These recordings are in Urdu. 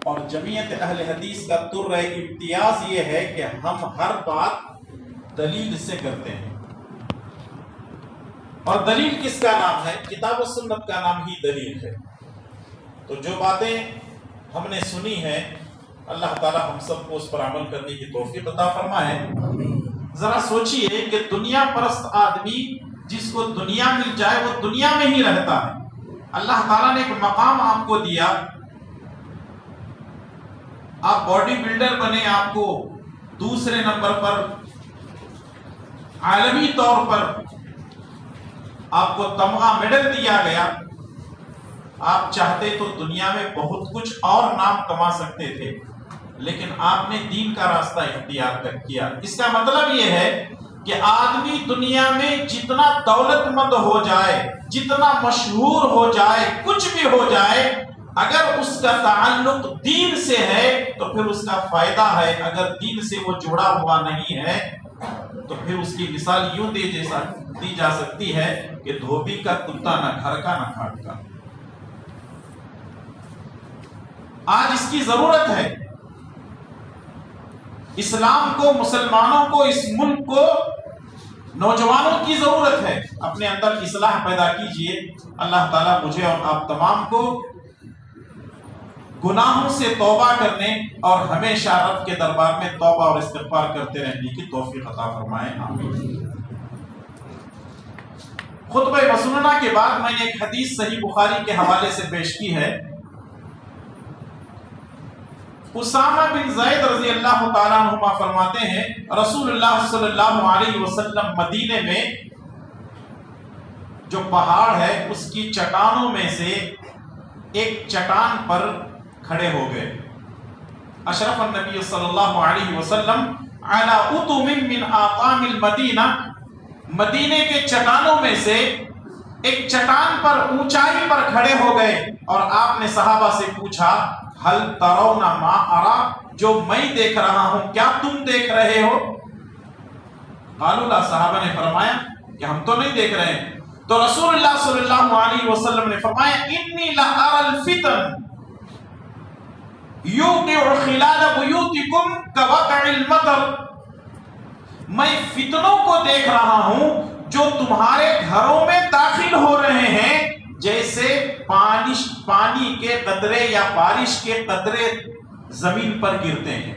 اور جمعیت اہل حدیث کا تر امتیاز یہ ہے کہ ہم ہر بات دلیل سے کرتے ہیں. اور دلیل کس کا نام ہے؟ کتاب و سنت کا نام ہی دلیل ہے. تو جو باتیں ہم نے سنی ہیں اللہ تعالی ہم سب کو اس پر عمل کرنے کی توفیق عطا فرمائے. ذرا سوچئے کہ دنیا پرست آدمی جس کو دنیا مل جائے وہ دنیا میں ہی رہتا ہے. اللہ تعالیٰ نے ایک مقام آپ کو دیا، آپ باڈی بلڈر بنے، آپ کو دوسرے نمبر پر عالمی طور پر آپ کو تمغہ میڈل دیا گیا. آپ چاہتے تو دنیا میں بہت کچھ اور نام کما سکتے تھے، لیکن آپ نے دین کا راستہ اختیار کیا. اس کا مطلب یہ ہے کہ آدمی دنیا میں جتنا دولت مند ہو جائے، جتنا مشہور ہو جائے، کچھ بھی ہو جائے، اگر اس کا تعلق دین سے ہے تو پھر اس کا فائدہ ہے. اگر دین سے وہ جڑا ہوا نہیں ہے تو پھر اس کی مثال یوں دی جا سکتی ہے کہ دھوبی کا کتا نہ گھر کا نہ گھاٹ کا. آج اس کی ضرورت ہے. اسلام کو، مسلمانوں کو، اس ملک کو نوجوانوں کی ضرورت ہے. اپنے اندر اصلاح پیدا کیجئے. اللہ تعالیٰ مجھے اور آپ تمام کو گناہوں سے توبہ کرنے اور ہمیشہ رب کے دربار میں توبہ اور استغفار کرتے رہنے کی توفیق عطا فرمائے. آمین. خطبہ مسنونہ کے بعد میں نے ایک حدیث صحیح بخاری کے حوالے سے پیش کی ہے. اسامہ بن زید رضی اللہ تعالیٰ عنہما فرماتے ہیں رسول اللہ صلی اللہ علیہ وسلم مدینے میں جو پہاڑ ہے اس کی چٹانوں میں سے ایک چٹان پر کھڑے ہو گئے. اشرف النبی صلی اللہ علیہ وسلم علی اتم من آطام المدینہ، مدینے کے چٹانوں میں سے ایک چٹان پر اونچائی پر کھڑے ہو گئے اور آپ نے صحابہ سے پوچھا ہل ترون ما ارا، جو میں دیکھ رہا ہوں کیا تم دیکھ رہے ہو؟ قالوا لا، صحابہ نے فرمایا کہ ہم تو نہیں دیکھ رہے ہیں. تو رسول اللہ صلی اللہ علیہ وسلم نے فرمایا انی لأرى الفتن یوقع خلال بیوتکم کوقع المطر، میں فتنوں کو دیکھ رہا ہوں جو تمہارے گھروں میں داخل ہو رہے ہیں جیسے پانی کے قطرے یا بارش کے قطرے زمین پر گرتے ہیں.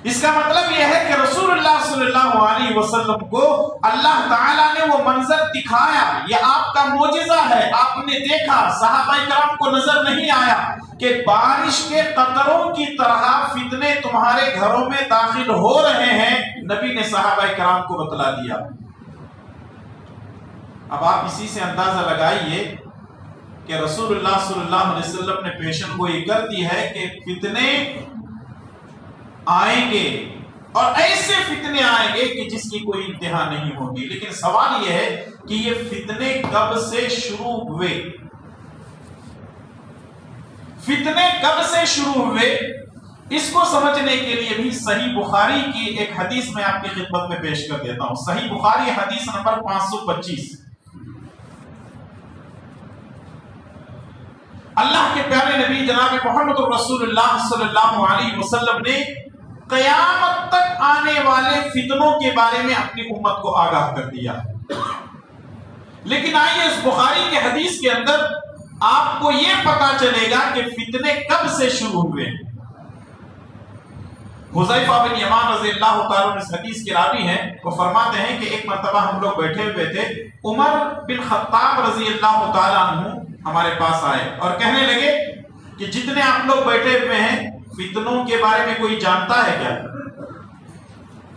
اس کا مطلب یہ ہے کہ رسول اللہ صلی اللہ علیہ وسلم کو اللہ تعالیٰ نے وہ منظر دکھایا. یہ آپ کا معجزہ ہے، آپ نے دیکھا، صحابہ کرام کو نظر نہیں آیا کہ بارش کے قطروں کی طرح فتنے تمہارے گھروں میں داخل ہو رہے ہیں. نبی نے صحابہ کرام کو بتلا دیا. اب آپ اسی سے اندازہ لگائیے کہ رسول اللہ صلی اللہ علیہ وسلم نے پیشن گوئی کر دی ہے کہ فتنے آئیں گے اور ایسے فتنے آئیں گے کہ جس کی کوئی انتہا نہیں ہوگی. لیکن سوال یہ ہے کہ یہ فتنے کب سے شروع ہوئے؟ فتنے کب سے شروع ہوئے؟ اس کو سمجھنے کے لیے بھی صحیح بخاری کی ایک حدیث میں آپ کی خدمت میں پیش کر دیتا ہوں. صحیح بخاری حدیث نمبر 525. اللہ کے پیارے نبی جناب محمد رسول اللہ صلی اللہ علیہ وسلم نے قیامت تک آنے والے فتنوں کے بارے میں اپنی امت کو آگاہ کر دیا. لیکن آئیے اس بخاری کے حدیث کے اندر آپ کو یہ پتا چلے گا کہ فتنے کب سے شروع ہوئے. حذیفہ بن یمان رضی اللہ تعالیٰ عنہ اس حدیث کے راوی ہیں. وہ فرماتے ہیں کہ ایک مرتبہ ہم لوگ بیٹھے ہوئے تھے، عمر بن خطاب رضی اللہ تعالیٰ عنہ ہمارے پاس آئے اور کہنے لگے کہ جتنے آپ لوگ بیٹھے ہوئے ہیں فتنوں کے بارے میں کوئی جانتا ہے کیا؟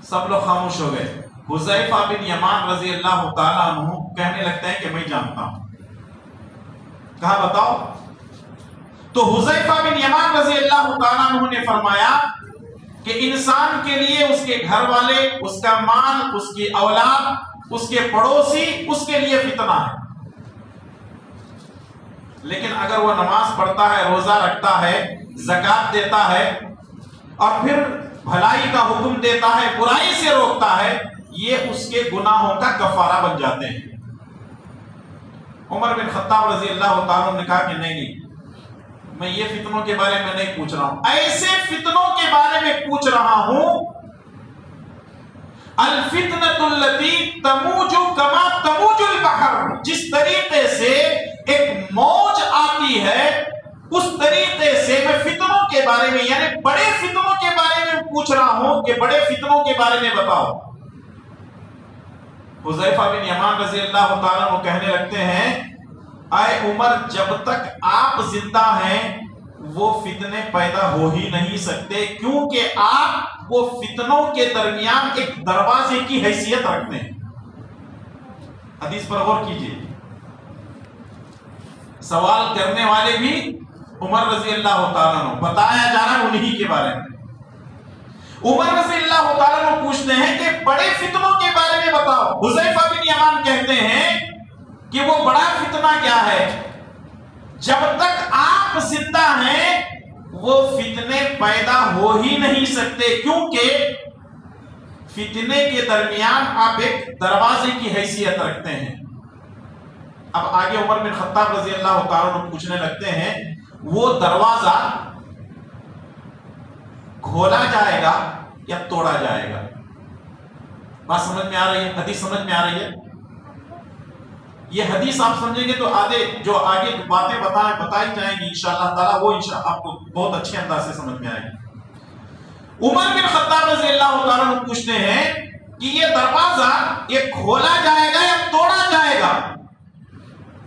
سب لوگ خاموش ہو گئے. حذیفہ بن یمان رضی اللہ تعالیٰ عنہ کہنے لگتا ہے کہ میں جانتا ہوں. کہا بتاؤ. تو حذیفہ بن یمان رضی اللہ تعالیٰ عنہ نے فرمایا کہ انسان کے لیے اس کے گھر والے، اس کا مال، اس کی اولاد، اس کے پڑوسی، اس کے لیے فتنہ ہے. لیکن اگر وہ نماز پڑھتا ہے، روزہ رکھتا ہے، زکوٰۃ دیتا ہے اور پھر بھلائی کا حکم دیتا ہے، برائی سے روکتا ہے، یہ اس کے گناہوں کا کفارہ بن جاتے ہیں. عمر بن خطاب رضی اللہ تعالیٰ نے کہا کہ نہیں، میں یہ فتنوں کے بارے میں نہیں پوچھ رہا ہوں، ایسے فتنوں کے بارے میں پوچھ رہا ہوں الفتنة التي تموج كما تموج البحر، جس طریقے سے ایک موج آتی ہے اس طریقے سے میں فتنوں کے بارے میں، یعنی بڑے فتنوں کے بارے میں پوچھ رہا ہوں کہ بڑے فتنوں کے بارے میں بتاؤ۔ حذیفہ بن یمان رضی اللہ تعالیٰ عنہ کہنے لگتے ہیں اے عمر، جب تک آپ زندہ ہیں وہ فتنے پیدا ہو ہی نہیں سکتے، کیونکہ آپ وہ فتنوں کے درمیان ایک دروازے کی حیثیت رکھتے ہیں۔ حدیث پر غور کیجئے، سوال کرنے والے بھی عمر رضی اللہ تعالیٰ عنہ، بتایا جا رہا ہے انہی کے بارے میں۔ عمر رضی اللہ تعالیٰ عنہ پوچھتے ہیں کہ بڑے فتنوں کے بارے میں بتاؤ۔ حذیفہ بن یمان کہتے ہیں کہ وہ بڑا فتنہ کیا ہے؟ جب تک آپ زندہ ہیں وہ فتنے پیدا ہو ہی نہیں سکتے، کیونکہ فتنے کے درمیان آپ ایک دروازے کی حیثیت رکھتے ہیں۔ اب آگے عمر بن خطاب رضی اللہ تعالیٰ عنہ پوچھنے لگتے ہیں وہ دروازہ کھولا جائے گا یا توڑا جائے گا؟ بات سمجھ میں آ رہی ہے؟ حدیث سمجھ میں آ رہی ہے؟ یہ حدیث آپ سمجھیں گے تو آدھے جو آگے باتیں بتائی جائیں گی انشاءاللہ تعالیٰ وہ آپ کو بہت اچھے انداز سے سمجھ میں آئے گی۔ عمر بن خطاب رضی اللہ تعالیٰ عنہ پوچھتے ہیں کہ یہ دروازہ یہ کھولا جائے گا یا توڑا جائے گا؟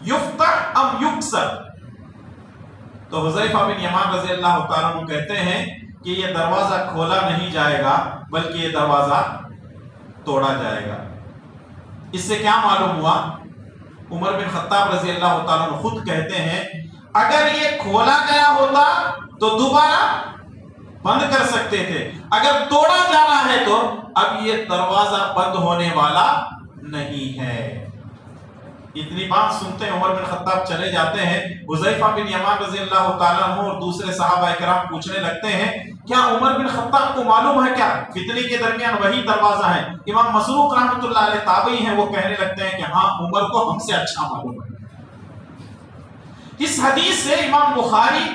یفتح ام یکسر؟ تو حذیفہ بن یمان رضی اللہ تعالیٰ عنہ کہتے ہیں کہ یہ دروازہ کھولا نہیں جائے گا بلکہ یہ دروازہ توڑا جائے گا۔ اس سے کیا معلوم ہوا؟ عمر بن خطاب رضی اللہ تعالیٰ عنہ خود کہتے ہیں اگر یہ کھولا گیا ہوتا تو دوبارہ بند کر سکتے تھے، اگر توڑا جا رہا ہے تو اب یہ دروازہ بند ہونے والا نہیں ہے۔ اتنی بات سنتے ہیں عمر بن خطاب چلے جاتے ہیں۔ حذیفہ بن یمان رضی اللہ تعالیٰ عنہ اور دوسرے صحابہ کرام پوچھنے لگتے ہیں کیا عمر بن خطاب کو معلوم ہے کیا فتنے کے درمیان وہی دروازہ ہے؟ امام مسروق رحمۃ اللہ علیہ تابعی ہیں، وہ کہنے لگتے ہیں کہ ہاں عمر کو ہم سے اچھا معلوم ہے۔ اس حدیث سے امام بخاری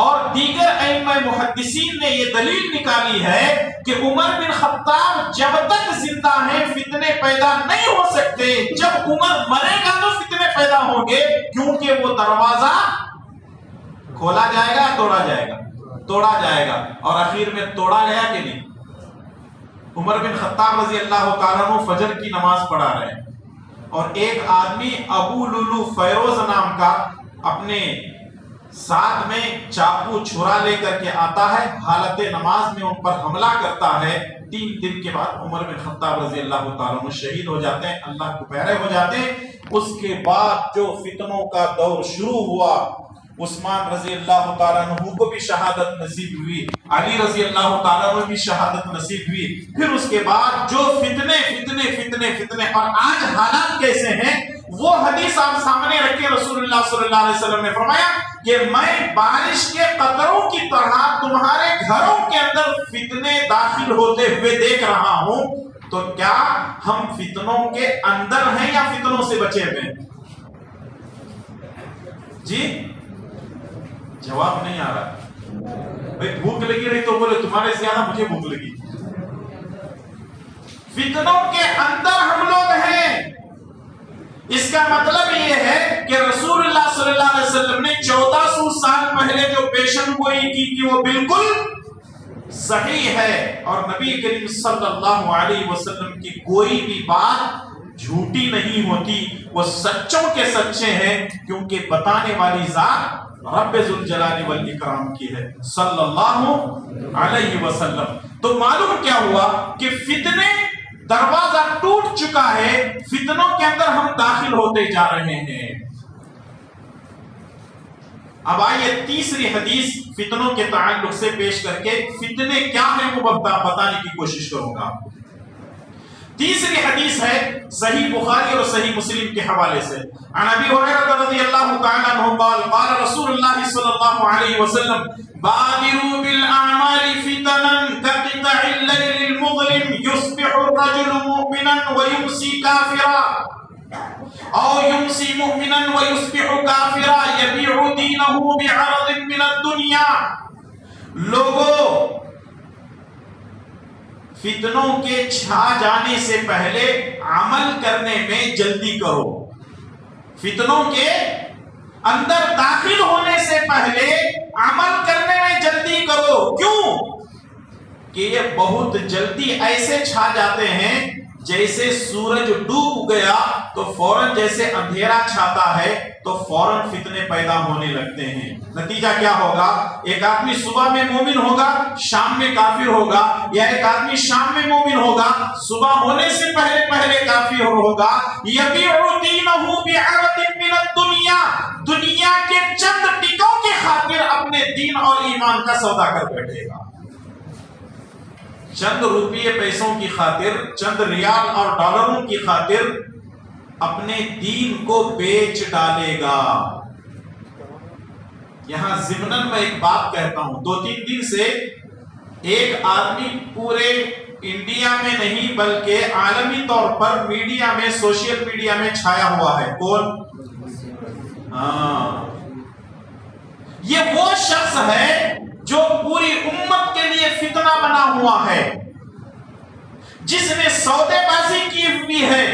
اور دیگر ائمہ محدثین نے یہ دلیل نکالی ہے کہ عمر بن خطاب جب تک زندہ ہیں فتنے پیدا نہیں ہو سکتے، جب عمر مرے گا تو فتنے پیدا ہوں گے، کیونکہ وہ دروازہ کھولا جائے گا توڑا جائے گا؟ توڑا جائے گا۔ اور آخر میں توڑا گیا کہ نہیں؟ عمر بن خطاب رضی اللہ تعالیٰ عنہ فجر کی نماز پڑھا رہے ہیں اور ایک آدمی ابو لولو فیروز نام کا اپنے ساتھ میں چاقو چھرا لے کر کے آتا ہے، حالت نماز میں ان پر حملہ کرتا ہے۔ 3 دن کے بعد عمر بن خطاب رضی اللہ تعالیٰ عنہ شہید ہو جاتے ہیں، اللہ کو پیارے ہو جاتے ہیں۔ اس کے بعد جو فتنوں کا دور شروع ہوا، عثمان رضی اللہ تعالیٰ عنہ کو بھی شہادت نصیب ہوئی، علی رضی اللہ تعالیٰ عنہ بھی شہادت نصیب ہوئی۔ پھر اس کے بعد جو فتنے فتنے فتنے فتنے اور آج حالات کیسے ہیں وہ حدیث آپ سامنے رکھے۔ رسول اللہ صلی اللہ علیہ وسلم نے فرمایا کہ میں بارش کے قطروں کی طرح تمہارے گھروں کے اندر فتنے داخل ہوتے ہوئے دیکھ رہا ہوں، تو کیا ہم فتنوں کے اندر ہیں یا فتنوں سے بچے ہوئے ہیں؟ جی جواب نہیں آ رہا۔ بھئی بھوک لگی رہی تو بولے تمہارے زیادہ مجھے بھوک لگی۔ فتنوں کے اندر ہم لوگ ہیں۔ اس کا مطلب یہ ہے کہ رسول اللہ صلی اللہ علیہ وسلم نے 1400 سال پہلے جو پیشن گوئی کی تھی وہ بالکل صحیح ہے، اور نبی کریم صلی اللہ علیہ وسلم کی کوئی بھی بات جھوٹی نہیں ہوتی، وہ سچوں کے سچے ہیں، کیونکہ بتانے والی ذات رب ذوالجلال والاکرام کی ہے صلی اللہ علیہ وسلم۔ تو معلوم کیا ہوا کہ فتنے دروازہ ٹوٹ چکا ہے، فتنوں کے اندر ہم داخل ہوتے جا رہے ہیں۔ اب آئیے تیسری حدیث فتنوں کے تعلق سے پیش کر کے فتنے کیا ہیں وہ بتانے کی کوشش کروں گا۔ تیسری حدیث ہے صحیح بخاری اور صحیح مسلم کے حوالے سے۔ عن ابی ہریرہ رضی اللہ تعالی عنہ قال قال رسول اللہ صلی اللہ علیہ وسلم بادروا بالاعمال فتنا كقطع الليل المظلم يصبح الرجل مؤمنا ويمسي كافرا او يمسي مؤمنا ويصبح كافرا يبيع دينه بعرض من الدنیا، لوگوں فتنوں کے چھا جانے سے پہلے عمل کرنے میں جلدی کرو، فتنوں کے اندر داخل ہونے سے پہلے عمل کرنے میں جلدی کرو۔ کیوں کہ یہ بہت جلدی ایسے چھا جاتے ہیں جیسے سورج ڈوب گیا تو فوراً جیسے اندھیرا چھاتا ہے تو فوراً فتنے پیدا ہونے لگتے ہیں۔ نتیجہ کیا ہوگا؟ ایک آدمی صبح میں مومن ہوگا، شام میں کافر ہوگا، یا ایک آدمی شام میں مومن ہوگا، صبح ہونے سے پہلے کافر ہوگا۔ یبیع دینہ بعرض من الدنیا، دنیا کے چند ٹکوں کی خاطر اپنے دین اور ایمان کا سودا کر بیٹھے گا، چند روپیے پیسوں کی خاطر، چند ریال اور ڈالروں کی خاطر اپنے دین کو بیچ ڈالے گا۔ یہاں ضمناً میں ایک بات کہتا ہوں، 2-3 دن سے ایک آدمی پورے انڈیا میں نہیں بلکہ عالمی طور پر میڈیا میں، سوشل میڈیا میں چھایا ہوا ہے۔ کون؟ یہ وہ شخص ہے جو پوری امت کے لیے فتنہ بنا ہوا ہے، جس نے سودے بازی کی ہوئی ہے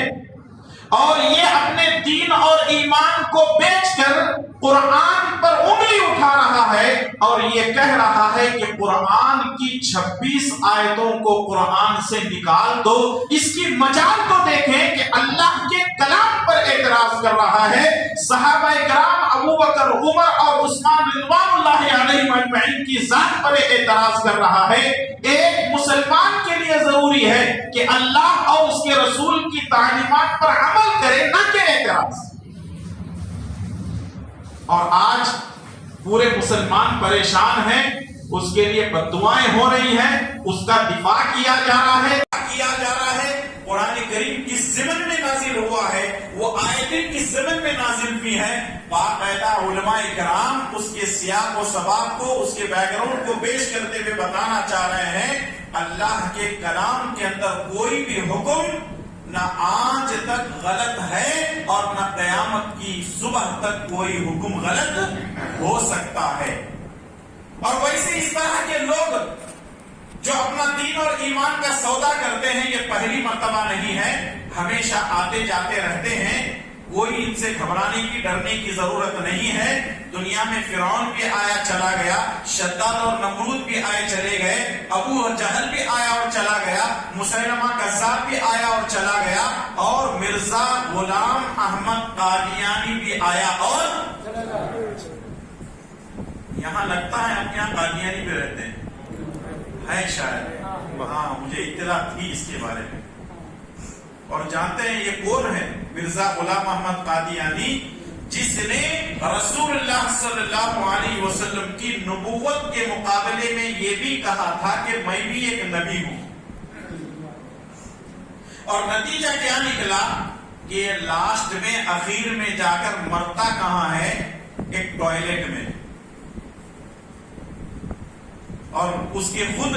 اور یہ اپنے دین اور ایمان کو بیچ کر قرآن پر انگلی اٹھا رہا ہے اور یہ کہہ رہا ہے کہ قرآن کی 26 آیتوں کو قرآن سے نکال دو۔ اس کی مجال کو دیکھیں کہ اللہ کے کلام پر اعتراض کر رہا ہے، صحابہ کرام ابو بکر، عمر اور عثمان رضوان اللہ علیہم اجمعین کی ذات پر اعتراض کر رہا ہے۔ ایک مسلمان کے لیے ضروری ہے کہ اللہ اور اس کے رسول کی تعلیمات پر عمل کرے، نہ کہ اعتراض۔ اور آج پورے مسلمان پریشان ہیں، اس کے لیے بددعائیں ہو رہی ہیں، اس کا دفاع کیا جا رہا ہے۔ قرآن کریم کس زمن میں نازل ہوا ہے، وہ آیتیں کس زمن میں نازل ہوئی ہیں، باقاعدہ علماء کرام اس کے سیاق و سباق کو، اس کے بیک گراؤنڈ کو پیش کرتے ہوئے بتانا چاہ رہے ہیں اللہ کے کلام کے اندر کوئی بھی حکم نہ آج تک غلط ہے اور نہ قیامت کی صبح تک کوئی حکم غلط ہو سکتا ہے۔ اور ویسے اس طرح کے لوگ جو اپنا دین اور ایمان کا سودا کرتے ہیں، یہ پہلی مرتبہ نہیں ہے، ہمیشہ آتے جاتے رہتے ہیں، کوئی ان سے گھبرانے کی، ڈرنے کی ضرورت نہیں ہے۔ دنیا میں فرعون بھی آیا چلا گیا، شداد اور نمرود بھی آئے چلے گئے، ابو جہل بھی آیا اور چلا گیا، مسیلمہ کذاب بھی آیا اور چلا گیا، اور مرزا غلام احمد قادیانی بھی آیا اور یہاں لگتا ہے آپ یہاں قادیانی پہ رہتے ہیں، ہے شاید، ہاں مجھے اطلاع تھی اس کے بارے میں۔ اور جانتے ہیں یہ کون ہے؟ مرزا غلام احمد قادیانی، جس نے رسول اللہ صلی اللہ علیہ وسلم کی نبوت کے مقابلے میں یہ بھی کہا تھا کہ میں بھی ایک نبی ہوں۔ اور نتیجہ کیا نکلا کہ لاسٹ میں، اخیر میں جا کر مرتا کہاں ہے؟ ایک ٹوائلٹ میں۔ اور اس کے خود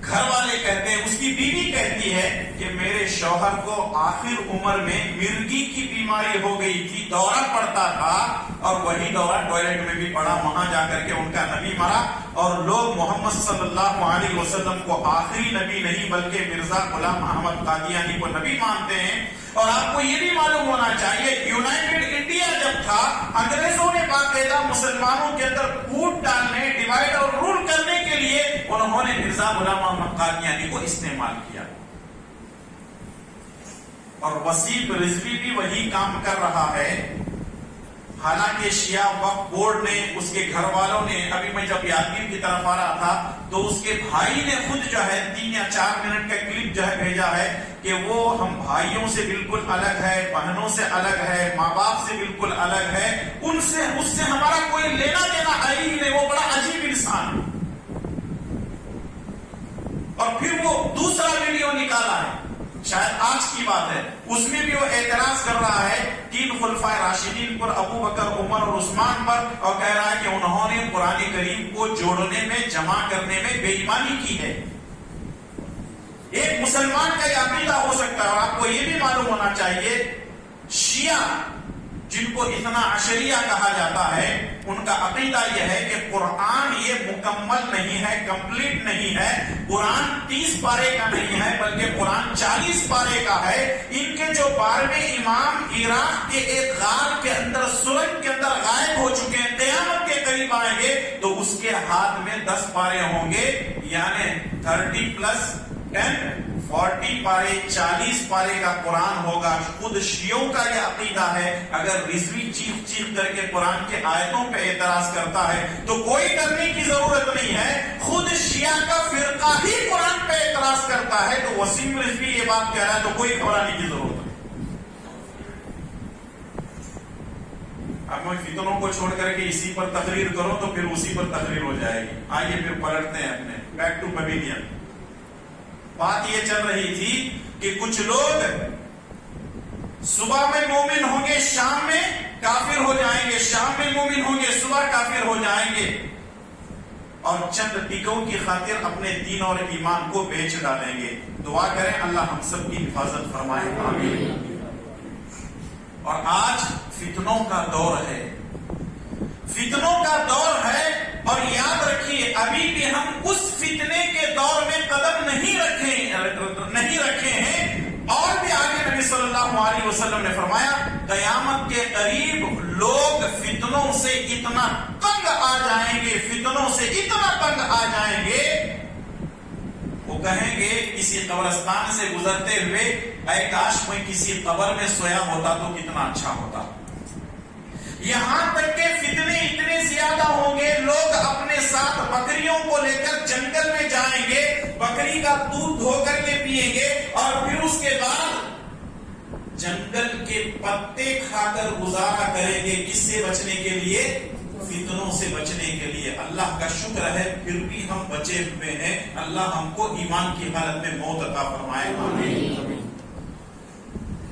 گھر والے کہتے ہیں، اس کی بیوی کہتی ہے کہ میرے شوہر کو آخر عمر میں مرگی کی بیماری ہو گئی تھی، دورہ پڑتا تھا، اور وہی دورہ ٹوائلٹ میں بھی پڑا، وہاں جا کر کے ان کا نبی مرا۔ اور لوگ محمد صلی اللہ علیہ وسلم کو آخری نبی نہیں بلکہ مرزا غلام احمد قادیانی کو نبی مانتے ہیں۔ اور آپ کو یہ بھی معلوم ہونا چاہیے، یونائٹڈ انڈیا جب تھا، انگریزوں نے باقاعدہ مسلمانوں کے اندر پھوٹ ڈالنے، ڈیوائڈ اور رول کرنے کے لیے انہوں نے مرزا غلام احمد قادیانی کو استعمال کیا۔ اور وسیع رضوی بھی وہی کام کر رہا ہے۔ حالانکہ شیعہ وقف بورڈ نے، اس کے گھر والوں نے، ابھی میں جب یادگیر کی طرف آ رہا تھا تو اس کے بھائی نے خود جو ہے 3 یا 4 منٹ کا کلپ جو ہے بھیجا ہے کہ وہ ہم بھائیوں سے بالکل الگ ہے، بہنوں سے الگ ہے، ماں باپ سے بالکل الگ ہے، اس سے ہمارا کوئی لینا دینا ہے ہی نہیں، وہ بڑا عجیب انسان ہے۔ اور پھر وہ دوسرا ویڈیو نکالا ہے، شاید آج کی بات ہے، اس میں بھی وہ اعتراض کر رہا ہے 3 خلفائے راشدین پر، ابو بکر، عمر اور عثمان پر، اور کہہ رہا ہے کہ انہوں نے قرآن کریم کو جوڑنے میں، جمع کرنے میں بے ایمانی کی ہے۔ ایک مسلمان کا یہ عقیدہ ہو سکتا ہے۔ اور آپ کو یہ بھی معلوم ہونا چاہیے، شیعہ جن کو اتنا عشریہ کہا جاتا ہے، ان کا عقیدہ یہ ہے کہ قرآن مکمل نہیں ہے، کمپلیٹ نہیں ہے. قرآن 30 پارے کا نہیں ہے بلکہ قرآن 40 پارے کا ہے. ان کے جو 12ویں امام عراق کے ایک غار کے اندر، سرنگ کے اندر غائب ہو چکے ہیں، قیامت کے قریب آئیں گے تو اس کے ہاتھ میں 10 پارے ہوں گے، یعنی 30 + 10 40 پارے، 40 پارے کا قرآن ہوگا. خود شیعوں کا یہ عقیدہ ہے. اگر رضوی چیخ کر کے قرآن کے آیتوں پہ اعتراض کرتا ہے تو کوئی ڈرنے کی ضرورت نہیں ہے. خود شیعہ کا فرقہ ہی قرآن پہ اعتراض کرتا ہے تو وسیم رضوی یہ بات کہہ رہا ہے تو کوئی گھبرانے کی ضرورت نہیں. اب میں فتنوں کو چھوڑ کر کے اسی پر تقریر کروں تو پھر اسی پر تقریر ہو جائے گی. آئیے پھر پلٹتے ہیں اپنے بیک ٹو پویلین. بات یہ چل رہی تھی کہ کچھ لوگ صبح میں مومن ہوں گے، شام میں کافر ہو جائیں گے، شام میں مومن ہوں گے، صبح کافر ہو جائیں گے، اور چند ٹکوں کی خاطر اپنے دین اور ایمان کو بیچ ڈالیں گے. دعا کریں اللہ ہم سب کی حفاظت فرمائے، آمین. اور آج فتنوں کا دور ہے، فتنوں کا دور ہے. اور یاد رکھیے ابھی بھی ہم اس فتنے کے دور میں قدم نہیں رکھے ہیں. اور بھی آگے نبی صلی اللہ علیہ وسلم نے فرمایا قیامت کے قریب لوگ فتنوں سے اتنا تنگ آ جائیں گے، فتنوں سے اتنا تنگ آ جائیں گے، وہ کہیں گے کسی قبرستان سے گزرتے ہوئے اے کاش میں کسی قبر میں سویا ہوتا تو کتنا اچھا ہوتا. یہاں تک کہ فتنے اتنے زیادہ ہوں گے، لوگ اپنے ساتھ بکریوں کو لے کر جنگل میں جائیں گے، بکری کا دودھ دھو کر کے پیئیں گے، اور پھر اس کے بعد جنگل کے پتے کھا کر گزارا کریں گے. کس سے بچنے کے لیے؟ فتنوں سے بچنے کے لیے. اللہ کا شکر ہے پھر بھی ہم بچے ہوئے ہیں. اللہ ہم کو ایمان کی حالت میں موت عطا فرمائے، آمین.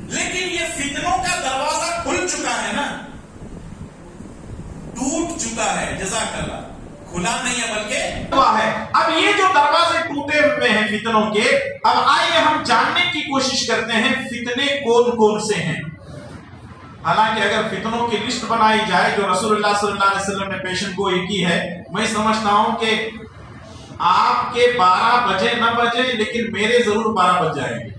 لیکن یہ فتنوں کا دروازہ کھل چکا ہے نا، ٹوٹ چکا ہے. جزاک اللہ. کھلا نہیں ہے بلکہ ہوا ہے. اب یہ جو دروازے ٹوٹے ہوئے ہیں فتنوں کے، اب آئیے ہم جاننے کی کوشش کرتے ہیں فتنے کون کون سے ہیں. حالانکہ اگر فتنوں کی لسٹ بنائی جائے جو رسول اللہ صلی اللہ علیہ وسلم نے پیشن گوئی کی ہے، میں سمجھتا ہوں کہ آپ کے 12 بجے نہ بجے لیکن میرے ضرور 12 بج جائیں گے.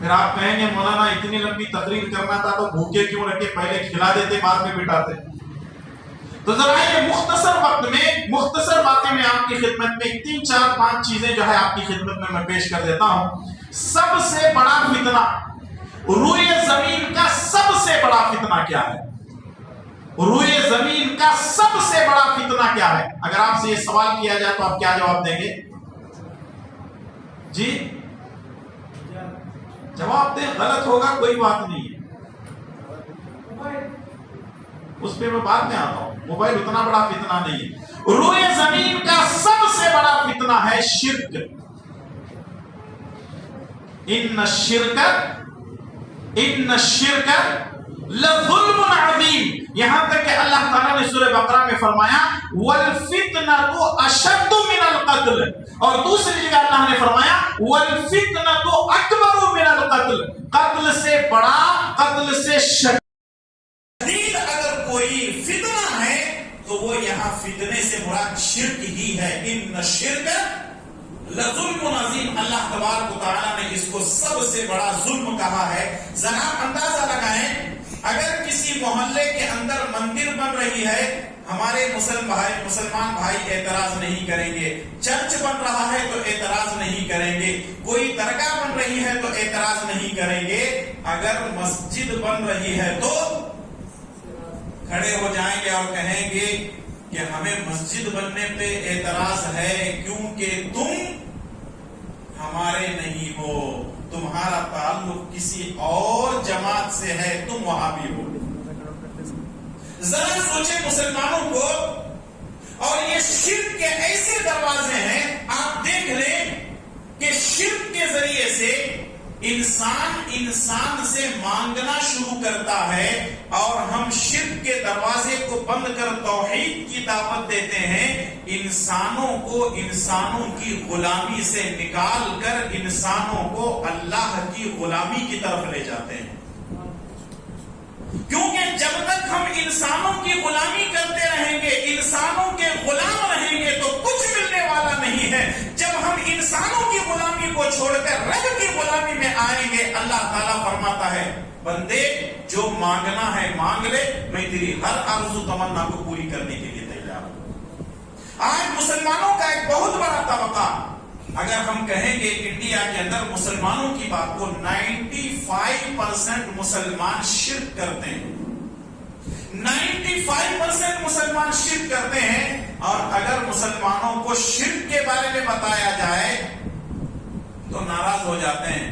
پھر آپ کہیں گے مولانا اتنی لمبی تقریر کرنا تھا تو بھوکے کیوں رکھے، پہلے کھلا دیتے بعد میں بٹاتے. تو ذرا یہ مختصر وقت میں مختصر باتیں میں آپ کی خدمت میں 3 4 5 چیزیں جو ہے آپ کی خدمت میں پیش کر دیتا ہوں. سب سے بڑا فتنہ روئے زمین کا، سب سے بڑا فتنہ کیا ہے؟ روئے زمین کا سب سے بڑا فتنہ کیا ہے؟ اگر آپ سے یہ سوال کیا جائے تو آپ کیا جواب دیں گے؟ جی جواب دیں. غلط ہوگا کوئی بات نہیں ہے، اس پہ میں بعد میں آتا ہوں. موبائل اتنا بڑا فتنہ نہیں ہے. روئے زمین کا سب سے بڑا فتنہ ہے شرک. ان الشرک لظلم عظیم. یہاں تک کہ اللہ تعالیٰ نے سورہ بقرہ میں فرمایا والفتنة اشد من القتل، اور دوسری جگہ اللہ نے فرمایا والفتنة اکبر من القتل. قتل سے بڑا، قتل سے شدید اگر کوئی فتنہ ہے تو وہ یہاں فتنے سے مراد شرک ہی ہے. ان الشرک لظلم عظیم. اللہ تبارک و تعالیٰ نے اس کو سب سے بڑا ظلم کہا ہے. ذرا اندازہ لگائیں اگر کسی محلے کے اندر مندر بن رہی ہے، ہمارے مسلمان بھائی اعتراض نہیں کریں گے. چرچ بن رہا ہے تو اعتراض نہیں کریں گے. کوئی درگاہ بن رہی ہے تو اعتراض نہیں کریں گے. اگر مسجد بن رہی ہے تو کھڑے ہو جائیں گے اور کہیں گے کہ ہمیں مسجد بننے پہ اعتراض ہے کیونکہ تم ہمارے نہیں ہو، تمہارا تعلق کسی اور جماعت سے ہے، تم وہاں بھی ہو. ذرا سوچیں مسلمانوں کو. اور یہ شرک کے ایسے دروازے ہیں، آپ دیکھ لیں کہ شرک کے ذریعے سے انسان سے مانگنا شروع کرتا ہے، اور ہم شرک کے دروازے کو بند کر توحید کی دعوت دیتے ہیں. انسانوں کو انسانوں کی غلامی سے نکال کر انسانوں کو اللہ کی غلامی کی طرف لے جاتے ہیں. کیونکہ جب تک ہم انسانوں کی غلامی کرتے رہیں گے، انسانوں کے غلام رہیں رب کی غلامی میں آئیں گے، اللہ تعالیٰ فرماتا ہے بندے جو مانگنا ہے مانگ لے، میں تیری ہر آرزو تمنا کو پوری کرنے کے لیے تیار ہوں۔ آج مسلمانوں کا ایک بہت بڑا طبقہ، اگر ہم کہیں گے انڈیا کے اندر مسلمانوں کی بات کو، 95% مسلمان شرک کرتے ہیں، 95% مسلمان شرک کرتے ہیں۔ اور اگر مسلمانوں کو شرک کے بارے میں بتایا جائے تو ناراض ہو جاتے ہیں۔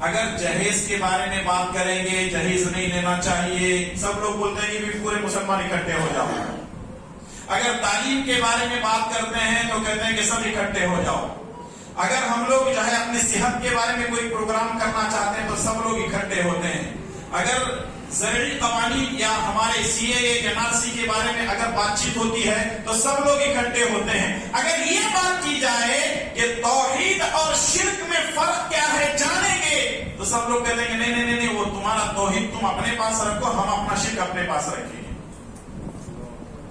اگر جہیز کے بارے میں بات کریں گے، جہیز نہیں لینا چاہیے، سب لوگ بولتے ہیں کہ پورے مسلمان اکٹھے ہو جاؤ۔ اگر تعلیم کے بارے میں بات کرتے ہیں تو کہتے ہیں کہ سب اکٹھے ہو جاؤ۔ اگر ہم لوگ جو ہے اپنی صحت کے بارے میں کوئی پروگرام کرنا چاہتے ہیں تو سب لوگ اکٹھے ہوتے ہیں۔ اگر زرعی قوانین یا ہمارے سی اے اے این آر سی کے بارے میں اگر بات چیت ہوتی ہے تو سب لوگ اکٹھے ہوتے ہیں۔ اگر یہ بات کی جائے کہ توحید اور شرک میں فرق کیا ہے جانیں گے تو سب لوگ کہتے ہیں کہ نہیں نہیں نہیں، وہ تمہارا توحید تم اپنے پاس رکھو، ہم اپنا شرک اپنے پاس رکھیں گے۔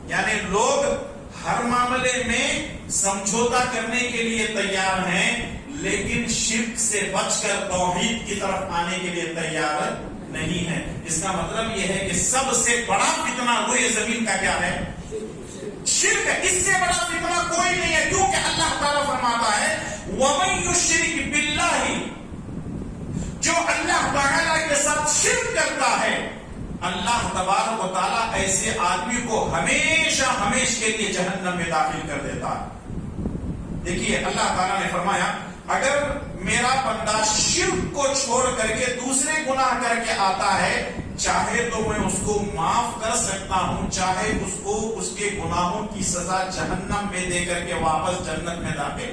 یعنی لوگ ہر معاملے میں سمجھوتا کرنے کے لیے تیار ہیں، لیکن شرک سے بچ کر توحید کی طرف آنے کے لیے تیار نہیں ہے۔ اس کا مطلب یہ ہے کہ سب سے بڑا فتنہ روئے زمین کا کیا ہے؟ شرک ہے۔ اس سے بڑا فتنہ کوئی نہیں ہے، کیونکہ اللہ تعالیٰ فرماتا ہے وَمَن يُشْرِكْ بِاللَّهِ، جو اللہ تعالیٰ کے ساتھ شرک کرتا ہے، اللہ تبارک و تعالیٰ ایسے آدمی کو ہمیشہ ہمیشہ کے لیے جہنم میں داخل کر دیتا ہے۔ دیکھیے اللہ تعالیٰ نے فرمایا اگر میرا بندہ شرک کو چھوڑ کر کے دوسرے گناہ کر کے آتا ہے، چاہے تو میں اس کو معاف کر سکتا ہوں، چاہے اس کو اس کے گناہوں کی سزا جہنم میں دے کر کے واپس جنت میں داخل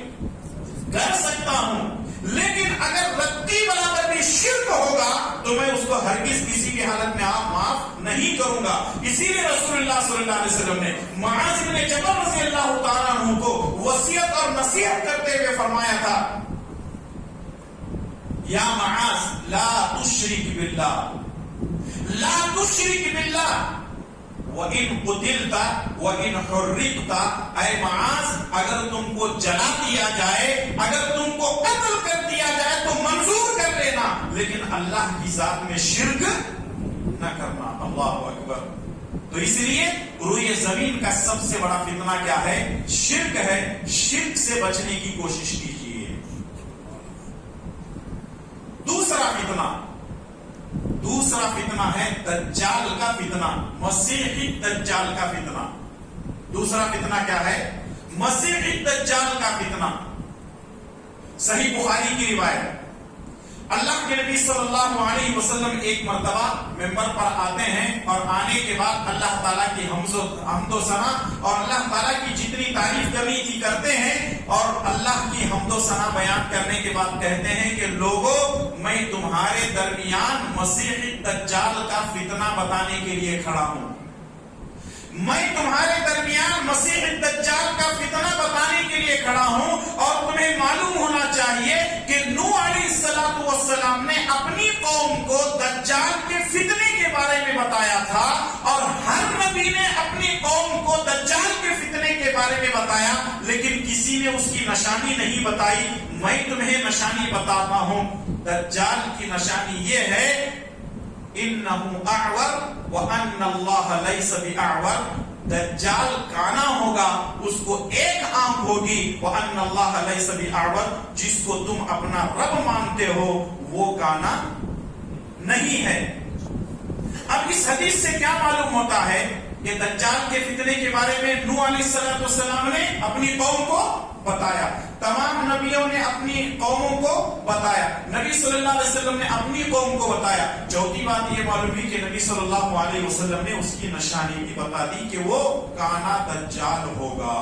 کر سکتا ہوں، لیکن اگر رتی برابر بھی شرک ہوگا تو میں اس کو ہرگز کسی بھی حالت میں آپ معاف نہیں کروں گا۔ اسی لیے رسول اللہ صلی اللہ علیہ وسلم نے معاذ بن جبل رضی اللہ تعالیٰ عنہ کو وصیت اور نصیحت کرتے ہوئے فرمایا تھا یا معاذ لا تشرک باللہ، لا تشرک باللہ وَإِن قُتِلْتَ وَإِن حُرِّقْتَ، اے معاذ اگر تم کو جلا دیا جائے، اگر تم کو قتل کر دیا جائے تو منظور کر لینا، لیکن اللہ کی ذات میں شرک نہ کرنا۔ اللہ اکبر۔ تو اس لیے روئے زمین کا سب سے بڑا فتنہ کیا ہے؟ شرک ہے۔ شرک سے بچنے کی کوشش کیجیے۔ دوسرا فتنہ ہے دجال کا فتنہ، مسیحی دجال کا فتنہ۔ دوسرا فتنہ کیا ہے؟ مسیحی دجال کا فتنہ۔ صحیح بخاری کی روایت، اللہ کے نبی صلی اللہ علیہ وسلم ایک مرتبہ ممبر پر آتے ہیں اور آنے کے بعد اللہ تعالیٰ کی حمد و ثنا اور اللہ تعالیٰ کی جتنی تعریف کرنی تھی کرتے ہیں، اور اللہ کی حمد و ثنا بیان کرنے کے بعد کہتے ہیں کہ لوگوں میں تمہارے درمیان مسیحی دجال کا فتنہ بتانے کے لیے کھڑا ہوں، میں تمہارے درمیان مسیح دجال کا فتنہ بتانے کے لیے کھڑا ہوں، اور تمہیں معلوم ہونا چاہیے کہ نوح علیہ السلام نے اپنی قوم کو دجال کے فتنے کے بارے میں بتایا تھا، اور ہر نبی نے اپنی قوم کو دجال کے فتنے کے بارے میں بتایا، لیکن کسی نے اس کی نشانی نہیں بتائی۔ میں تمہیں نشانی بتاتا ہوں۔ دجال کی نشانی یہ ہے انہ اعور وان اللہ لیس باعور، دجال کانا ہوگا، اس کو ایک آنکھ ہوگی، وان اللہ لیس باعور، جس کو تم اپنا رب مانتے ہو وہ کانا نہیں ہے۔ اب اس حدیث سے کیا معلوم ہوتا ہے کہ دجال کے فتنے کے بارے میں نوح علیہ السلام نے اپنی قوم کو بتایا، تمام نبیوں نے اپنی قوموں کو بتایا، نبی صلی اللہ علیہ وسلم نے اپنی قوم کو بتایا۔ چوتھی بات یہ معلوم ہوئی کہ نبی صلی اللہ علیہ وسلم نے اس کی نشانی بھی بتا دی کہ وہ کانا دجال ہوگا۔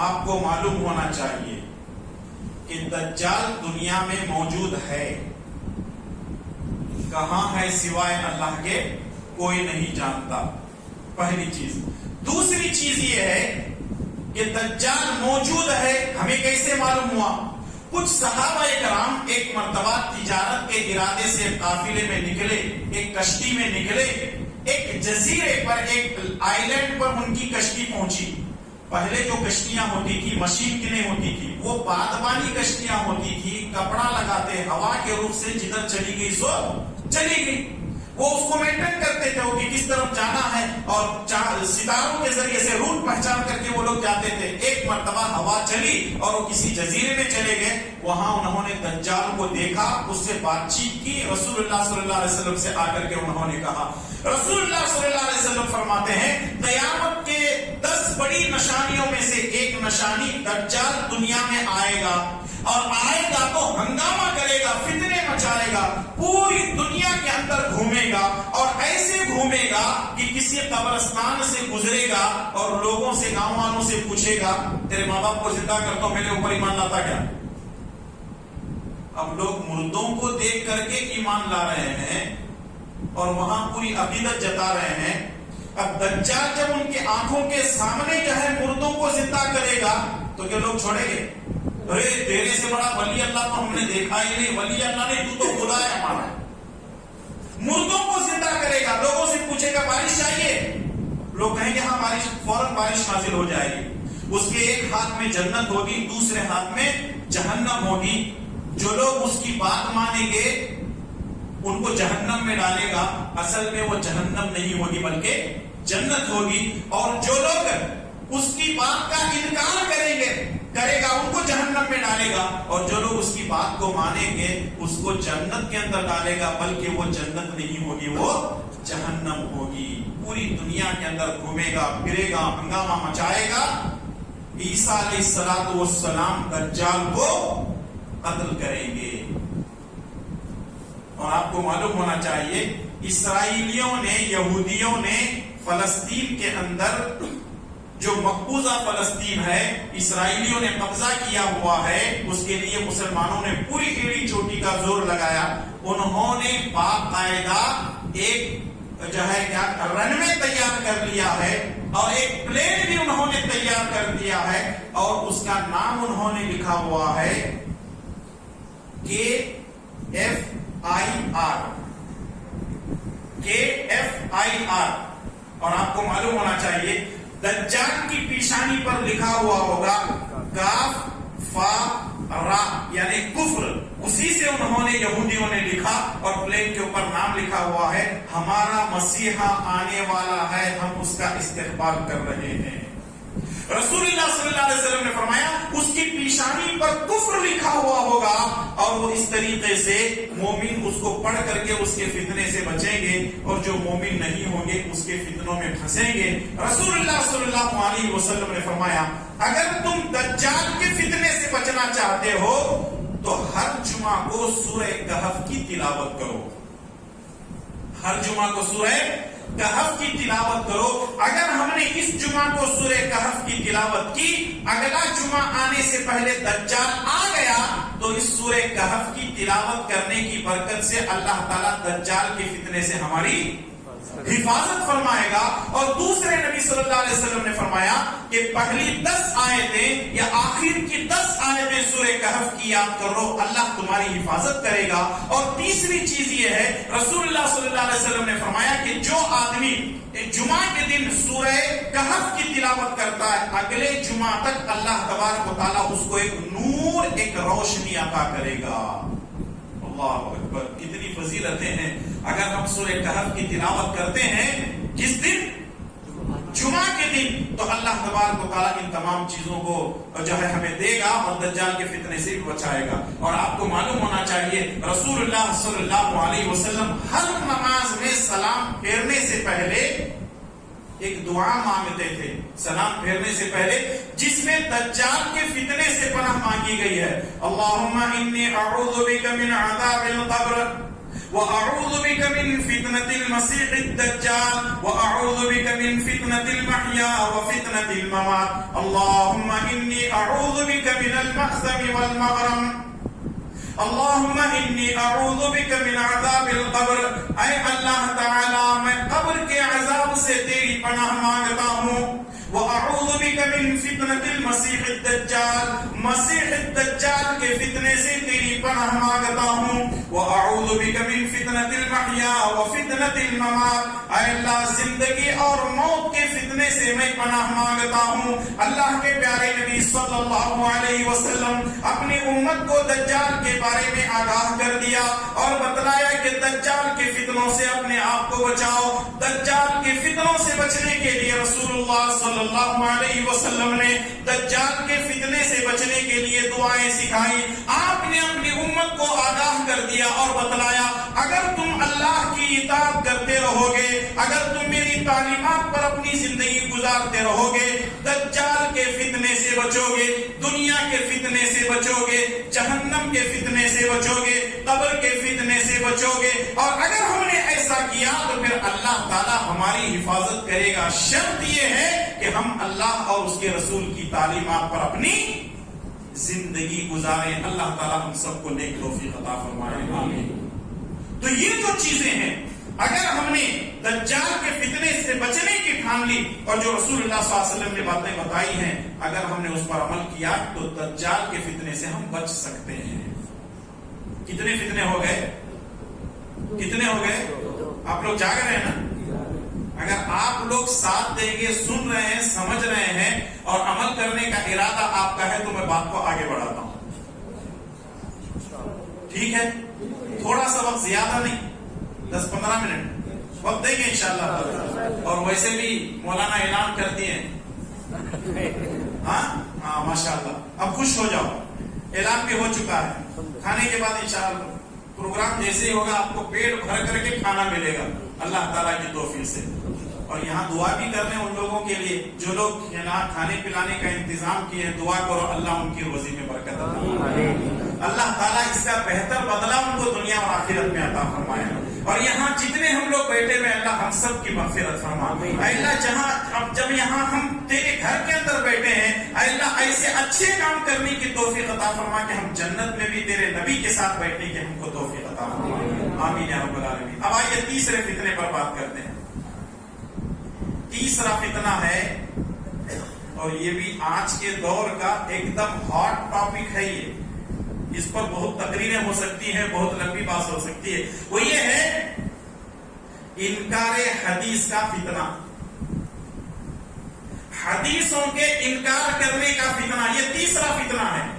آپ کو معلوم ہونا چاہیے کہ دجال دنیا میں موجود ہے، کہاں ہے سوائے اللہ کے کوئی نہیں جانتا، پہلی چیز۔ دوسری چیز یہ ہے کہ دجال موجود ہے، ہمیں کیسے معلوم ہوا؟ کچھ صحابہ کرام ایک مرتبہ تجارت کے ارادے سے قافلے میں نکلے، ایک کشتی میں نکلے، ایک جزیرے پر، ایک آئی لینڈ پر ان کی کشتی پہنچی۔ پہلے جو کشتیاں ہوتی تھی مشین کی نہیں ہوتی تھی، وہ بادبانی کشتیاں ہوتی تھی، کپڑا لگاتے ہوا کے روپ سے جدھر چلی گئی سو چلی گئی، وہ اس کو مینٹین کرتے تھے کہ کس طرف جانا ہے، اور ستاروں کے ذریعے سے روٹ پہچان کر کے وہ لوگ جاتے تھے۔ ایک مرتبہ ہوا چلی اور وہ کسی جزیرے میں چلے گئے، وہاں انہوں نے دجال کو دیکھا، اس سے بات چیت کی، رسول اللہ صلی اللہ علیہ وسلم سے آ کر کے انہوں نے کہا، رسول اللہ صلی اللہ علیہ وسلم فرماتے ہیں قیامت کے 10 بڑی نشانیوں میں سے ایک نشانی دجال دنیا میں آئے گا، اور آئے گا تو ہنگامہ کرے گا، فتنے مچائے گا، پوری دنیا کے اندر گھومے گا، اور ایسے گھومے گا کہ کسی قبرستان سے گزرے گا اور لوگوں سے، گاؤں والوں سے پوچھے گا تیرے ماں باپ کو زندہ کرتا ہوں، میرے اوپر ایمان لاتا کیا؟ اب لوگ مردوں کو دیکھ کر کے ایمان لا رہے ہیں اور وہاں پوری عقیدت جتا رہے ہیں۔ اب دجال جب ان کی آنکھوں کے سامنے جو ہے مردوں کو زندہ کرے گا تو کیا لوگ چھوڑیں گے؟ ارے تیرے سے بڑا ولی اللہ تو ہم نے دیکھا ہی نہیں، ولی اللہ نے تو خدا ہے ہمارا۔ مردوں کو زندہ کرے گا، لوگوں سے پوچھے گا بارش چاہیے، لوگ کہیں گے ہاں بارش، فوراً بارش نازل ہو جائے گی۔ اس کے ایک ہاتھ میں جنت ہوگی، دوسرے ہاتھ میں جہنم ہوگی۔ جو لوگ اس کی بات مانیں گے ان کو جہنم میں ڈالے گا، اصل میں وہ جہنم نہیں ہوگی بلکہ جنت ہوگی، اور جو لوگ اس کی بات کا انکار کرے گا ان کو جہنم میں ڈالے گا، اور جو لوگ اس کی بات کو مانیں گے اس کو جنت کے اندر ڈالے گا، بلکہ وہ جنت نہیں ہوگی، وہ جہنم ہوگی۔ پوری دنیا کے اندر گھومے گا، پھرے گا، ہنگامہ مچائے گا۔ عیسیٰ علیہ السلام دجال کو قتل کریں گے۔ اور آپ کو معلوم ہونا چاہیے اسرائیلیوں نے، یہودیوں نے فلسطین کے اندر جو مقبوضہ فلسطین ہے اسرائیلیوں نے قبضہ کیا ہوا ہے، اس کے لیے مسلمانوں نے پوری ایڑی چوٹی کا زور لگایا۔ انہوں نے باقاعدہ ایک جو ہے کیا رن وے تیار کر لیا ہے، اور ایک پلین بھی انہوں نے تیار کر دیا ہے، اور اس کا نام انہوں نے لکھا ہوا ہے KFIR۔ اور آپ کو معلوم ہونا چاہیے دجال کی پیشانی پر لکھا ہوا ہوگا کاف فا را، یعنی کفر۔ اسی سے انہوں نے، یہودیوں نے لکھا، اور پلین کے اوپر نام لکھا ہوا ہے ہمارا مسیحا آنے والا ہے، ہم اس کا استقبال کر رہے ہیں۔ رسول اللہ صلی اللہ علیہ وسلم نے فرمایا اس کی پیشانی پر کفر لکھا ہوا ہوگا، اور وہ اس طریقے سے مومن اس کو پڑھ کر کے اس کے فتنے سے بچیں گے، اور جو مومن نہیں ہوں گے اس کے فتنوں میں پھنسیں گے۔ رسول اللہ صلی اللہ علیہ وسلم نے فرمایا اگر تم دجال کے فتنے سے بچنا چاہتے ہو تو ہر جمعہ کو سورہ کہف کی تلاوت کرو، ہر جمعہ کو سورہ کہف کی تلاوت کرو۔ اگر ہم نے اس جمعہ کو سورہ کہف کی تلاوت کی، اگلا جمعہ آنے سے پہلے دجال آ گیا تو اس سورہ کہف کی تلاوت کرنے کی برکت سے اللہ تعالیٰ دجال کے فتنے سے ہماری حفاظت فرمائے گا۔ اور دوسرے نبی صلی اللہ علیہ وسلم نے فرمایا کہ پہلی 10 آیتیں یا آخر کی 10 آیتیں سورہ کہف کی یاد کرو، اللہ تمہاری حفاظت کرے گا۔ اور تیسری چیز یہ ہے، رسول اللہ صلی اللہ علیہ وسلم نے فرمایا کہ جو آدمی جمعہ کے دن سورہ کہف کی تلاوت کرتا ہے، اگلے جمعہ تک اللہ تبارک و تعالیٰ اس کو ایک نور، ایک روشنی عطا کرے گا۔ اللہ اکبر، کتنی فضیلتیں ہیں۔ اگر ہم سورہ کہف کی تلاوت کرتے ہیں کس دن؟ جمعہ کے دن، تو اللہ تبارک و تعالیٰ ان تمام چیزوں کو جو ہے ہمیں دے گا، اور دجال کے فتنے سے بھی بچائے گا۔ اور آپ کو معلوم ہونا چاہیے رسول اللہ صلی اللہ علیہ وسلم ہر نماز میں سلام پھیرنے سے پہلے ایک دعا مانگتے تھے، سلام پھیرنے سے پہلے، جس میں دجال کے فتنے سے پناہ مانگی گئی ہے۔ اللہم انی اعوذ بک من عذاب القبر، وَأَعُوذُ بِكَ مِن فِتْنَةِ الْمَسِيحِ الدَّجَّالِ وَأَعُوذُ بِكَ مِن فِتْنَةِ الْمَحْيَا وَفِتْنَةِ الْمَمَاتِ اللَّهُمَّ إِنِّي أَعُوذُ بِكَ مِنَ الْمَأْثَمِ وَالْمَغْرَمِ اللَّهُمَّ إِنِّي أَعُوذُ بِكَ مِنْ عَذَابِ الْقَبْرِ، اے اللہ تعالی میں قبر کے عذاب سے تیری پناہ مانگتا ہوں۔ وَأَعُوذُ بِكَ مِن فِتْنَةِ الْمَسِيحِ الدَّجَّالِ مسیح الدجال کے فتنے سے تیری پناہ مانگتا ہوں. وَأَعُوذُ بِكَ مِن فِتْنَةِ الْمَحْيَا وَفِتْنَةِ الْمَمَاتِ اے اللہ زندگی اور موت کے فتنے سے میں پناہ مانگتا ہوں. اللہ کے پیارے نبی صلی اللہ علیہ وسلم اپنی امت کو دجال کے بارے میں آگاہ کر دیا اور بتلایا کہ دجال کے فتنوں سے اپنے آپ کو بچاؤ. دجال کے فتنوں سے بچنے کے لیے رسول اللہ صلی اللہ علیہ وسلم نے دجال کے فتنے سے بچنے کے لیے دعائیں سکھائی. آپ نے اپنی امت کو آگاہ کر دیا اور بتلایا اگر تم اللہ کی اطاعت کرتے رہو گے, اگر تم میری تعلیمات پر اپنی زندگی گزارتے رہو گے, دجال کے فتنے سے بچو گے, دنیا کے فتنے سے بچو گے, جہنم کے فتنے سے بچو گے, قبر کے فتنے سے بچو گے. اور اگر ہم نے ایسا کیا تو پھر اللہ تعالی ہماری حفاظت کرے گا. شرط یہ ہے کہ ہم اللہ اور اس کے رسول کی تعلیمات پر اپنی زندگی گزاریں. اللہ تعالی ہم سب کو نیک توفیق عطا فرمائے, آمین. تو یہ جو چیزیں ہیں اگر ہم نے دجال کے فتنے سے بچنے کی ٹھان لی اور جو رسول اللہ صلی اللہ علیہ وسلم نے باتیں بتائی ہیں اگر ہم نے اس پر عمل کیا تو دجال کے فتنے سے ہم بچ سکتے ہیں. کتنے فتنے ہو گئے؟ کتنے ہو گئے؟ آپ لوگ جاگ رہے ہیں نا؟ اگر آپ لوگ ساتھ دیں گے, سن رہے ہیں, سمجھ رہے ہیں اور عمل کرنے کا ارادہ آپ کا ہے تو میں بات کو آگے بڑھاتا ہوں. ٹھیک ہے, تھوڑا سا وقت زیادہ نہیں, 10-15 منٹ وقت دیں گے انشاءاللہ. اور ویسے بھی مولانا اعلان کرتی ہیں. ہاں ماشاءاللہ, اب خوش ہو جاؤ, اعلان بھی ہو چکا ہے. کھانے کے بعد انشاءاللہ پروگرام جیسے ہی ہوگا آپ کو پیٹ بھر کر کے کھانا ملے گا اللہ تعالیٰ کی توفیق سے. اور یہاں دعا بھی کر رہے ہیں ان لوگوں کے لیے جو لوگ کھانے پلانے کا انتظام کیے ہیں. دعا کرو اللہ ان کی روزی میں برکت عطا, اللہ تعالیٰ اس کا بہتر بدلہ ان کو دنیا اور آخرت میں عطا فرمائے. اور یہاں جتنے ہم لوگ بیٹھے ہوئے اللہ ہم سب کی مغفرت فرما. اللہ جہاں جب یہاں ہم تیرے گھر کے اندر بیٹھے ہیں اللہ ایسے اچھے کام کرنے کی توفیق عطا فرما کہ ہم جنت میں بھی تیرے نبی کے ساتھ بیٹھنے کی ہم کو توفیق عطا فرما, آمین یا رب العالمین. اب آئیے تیسرے فتنے پر بات کرتے ہیں. تیسرا فتنہ ہے اور یہ بھی آج کے دور کا ایک دم ہاٹ ٹاپک ہے. یہ اس پر بہت تقریریں ہو سکتی ہیں, بہت لمبی بات ہو سکتی ہے. وہ یہ ہے انکار حدیث کا فتنہ, حدیثوں کے انکار کرنے کا فتنہ. یہ تیسرا فتنہ ہے.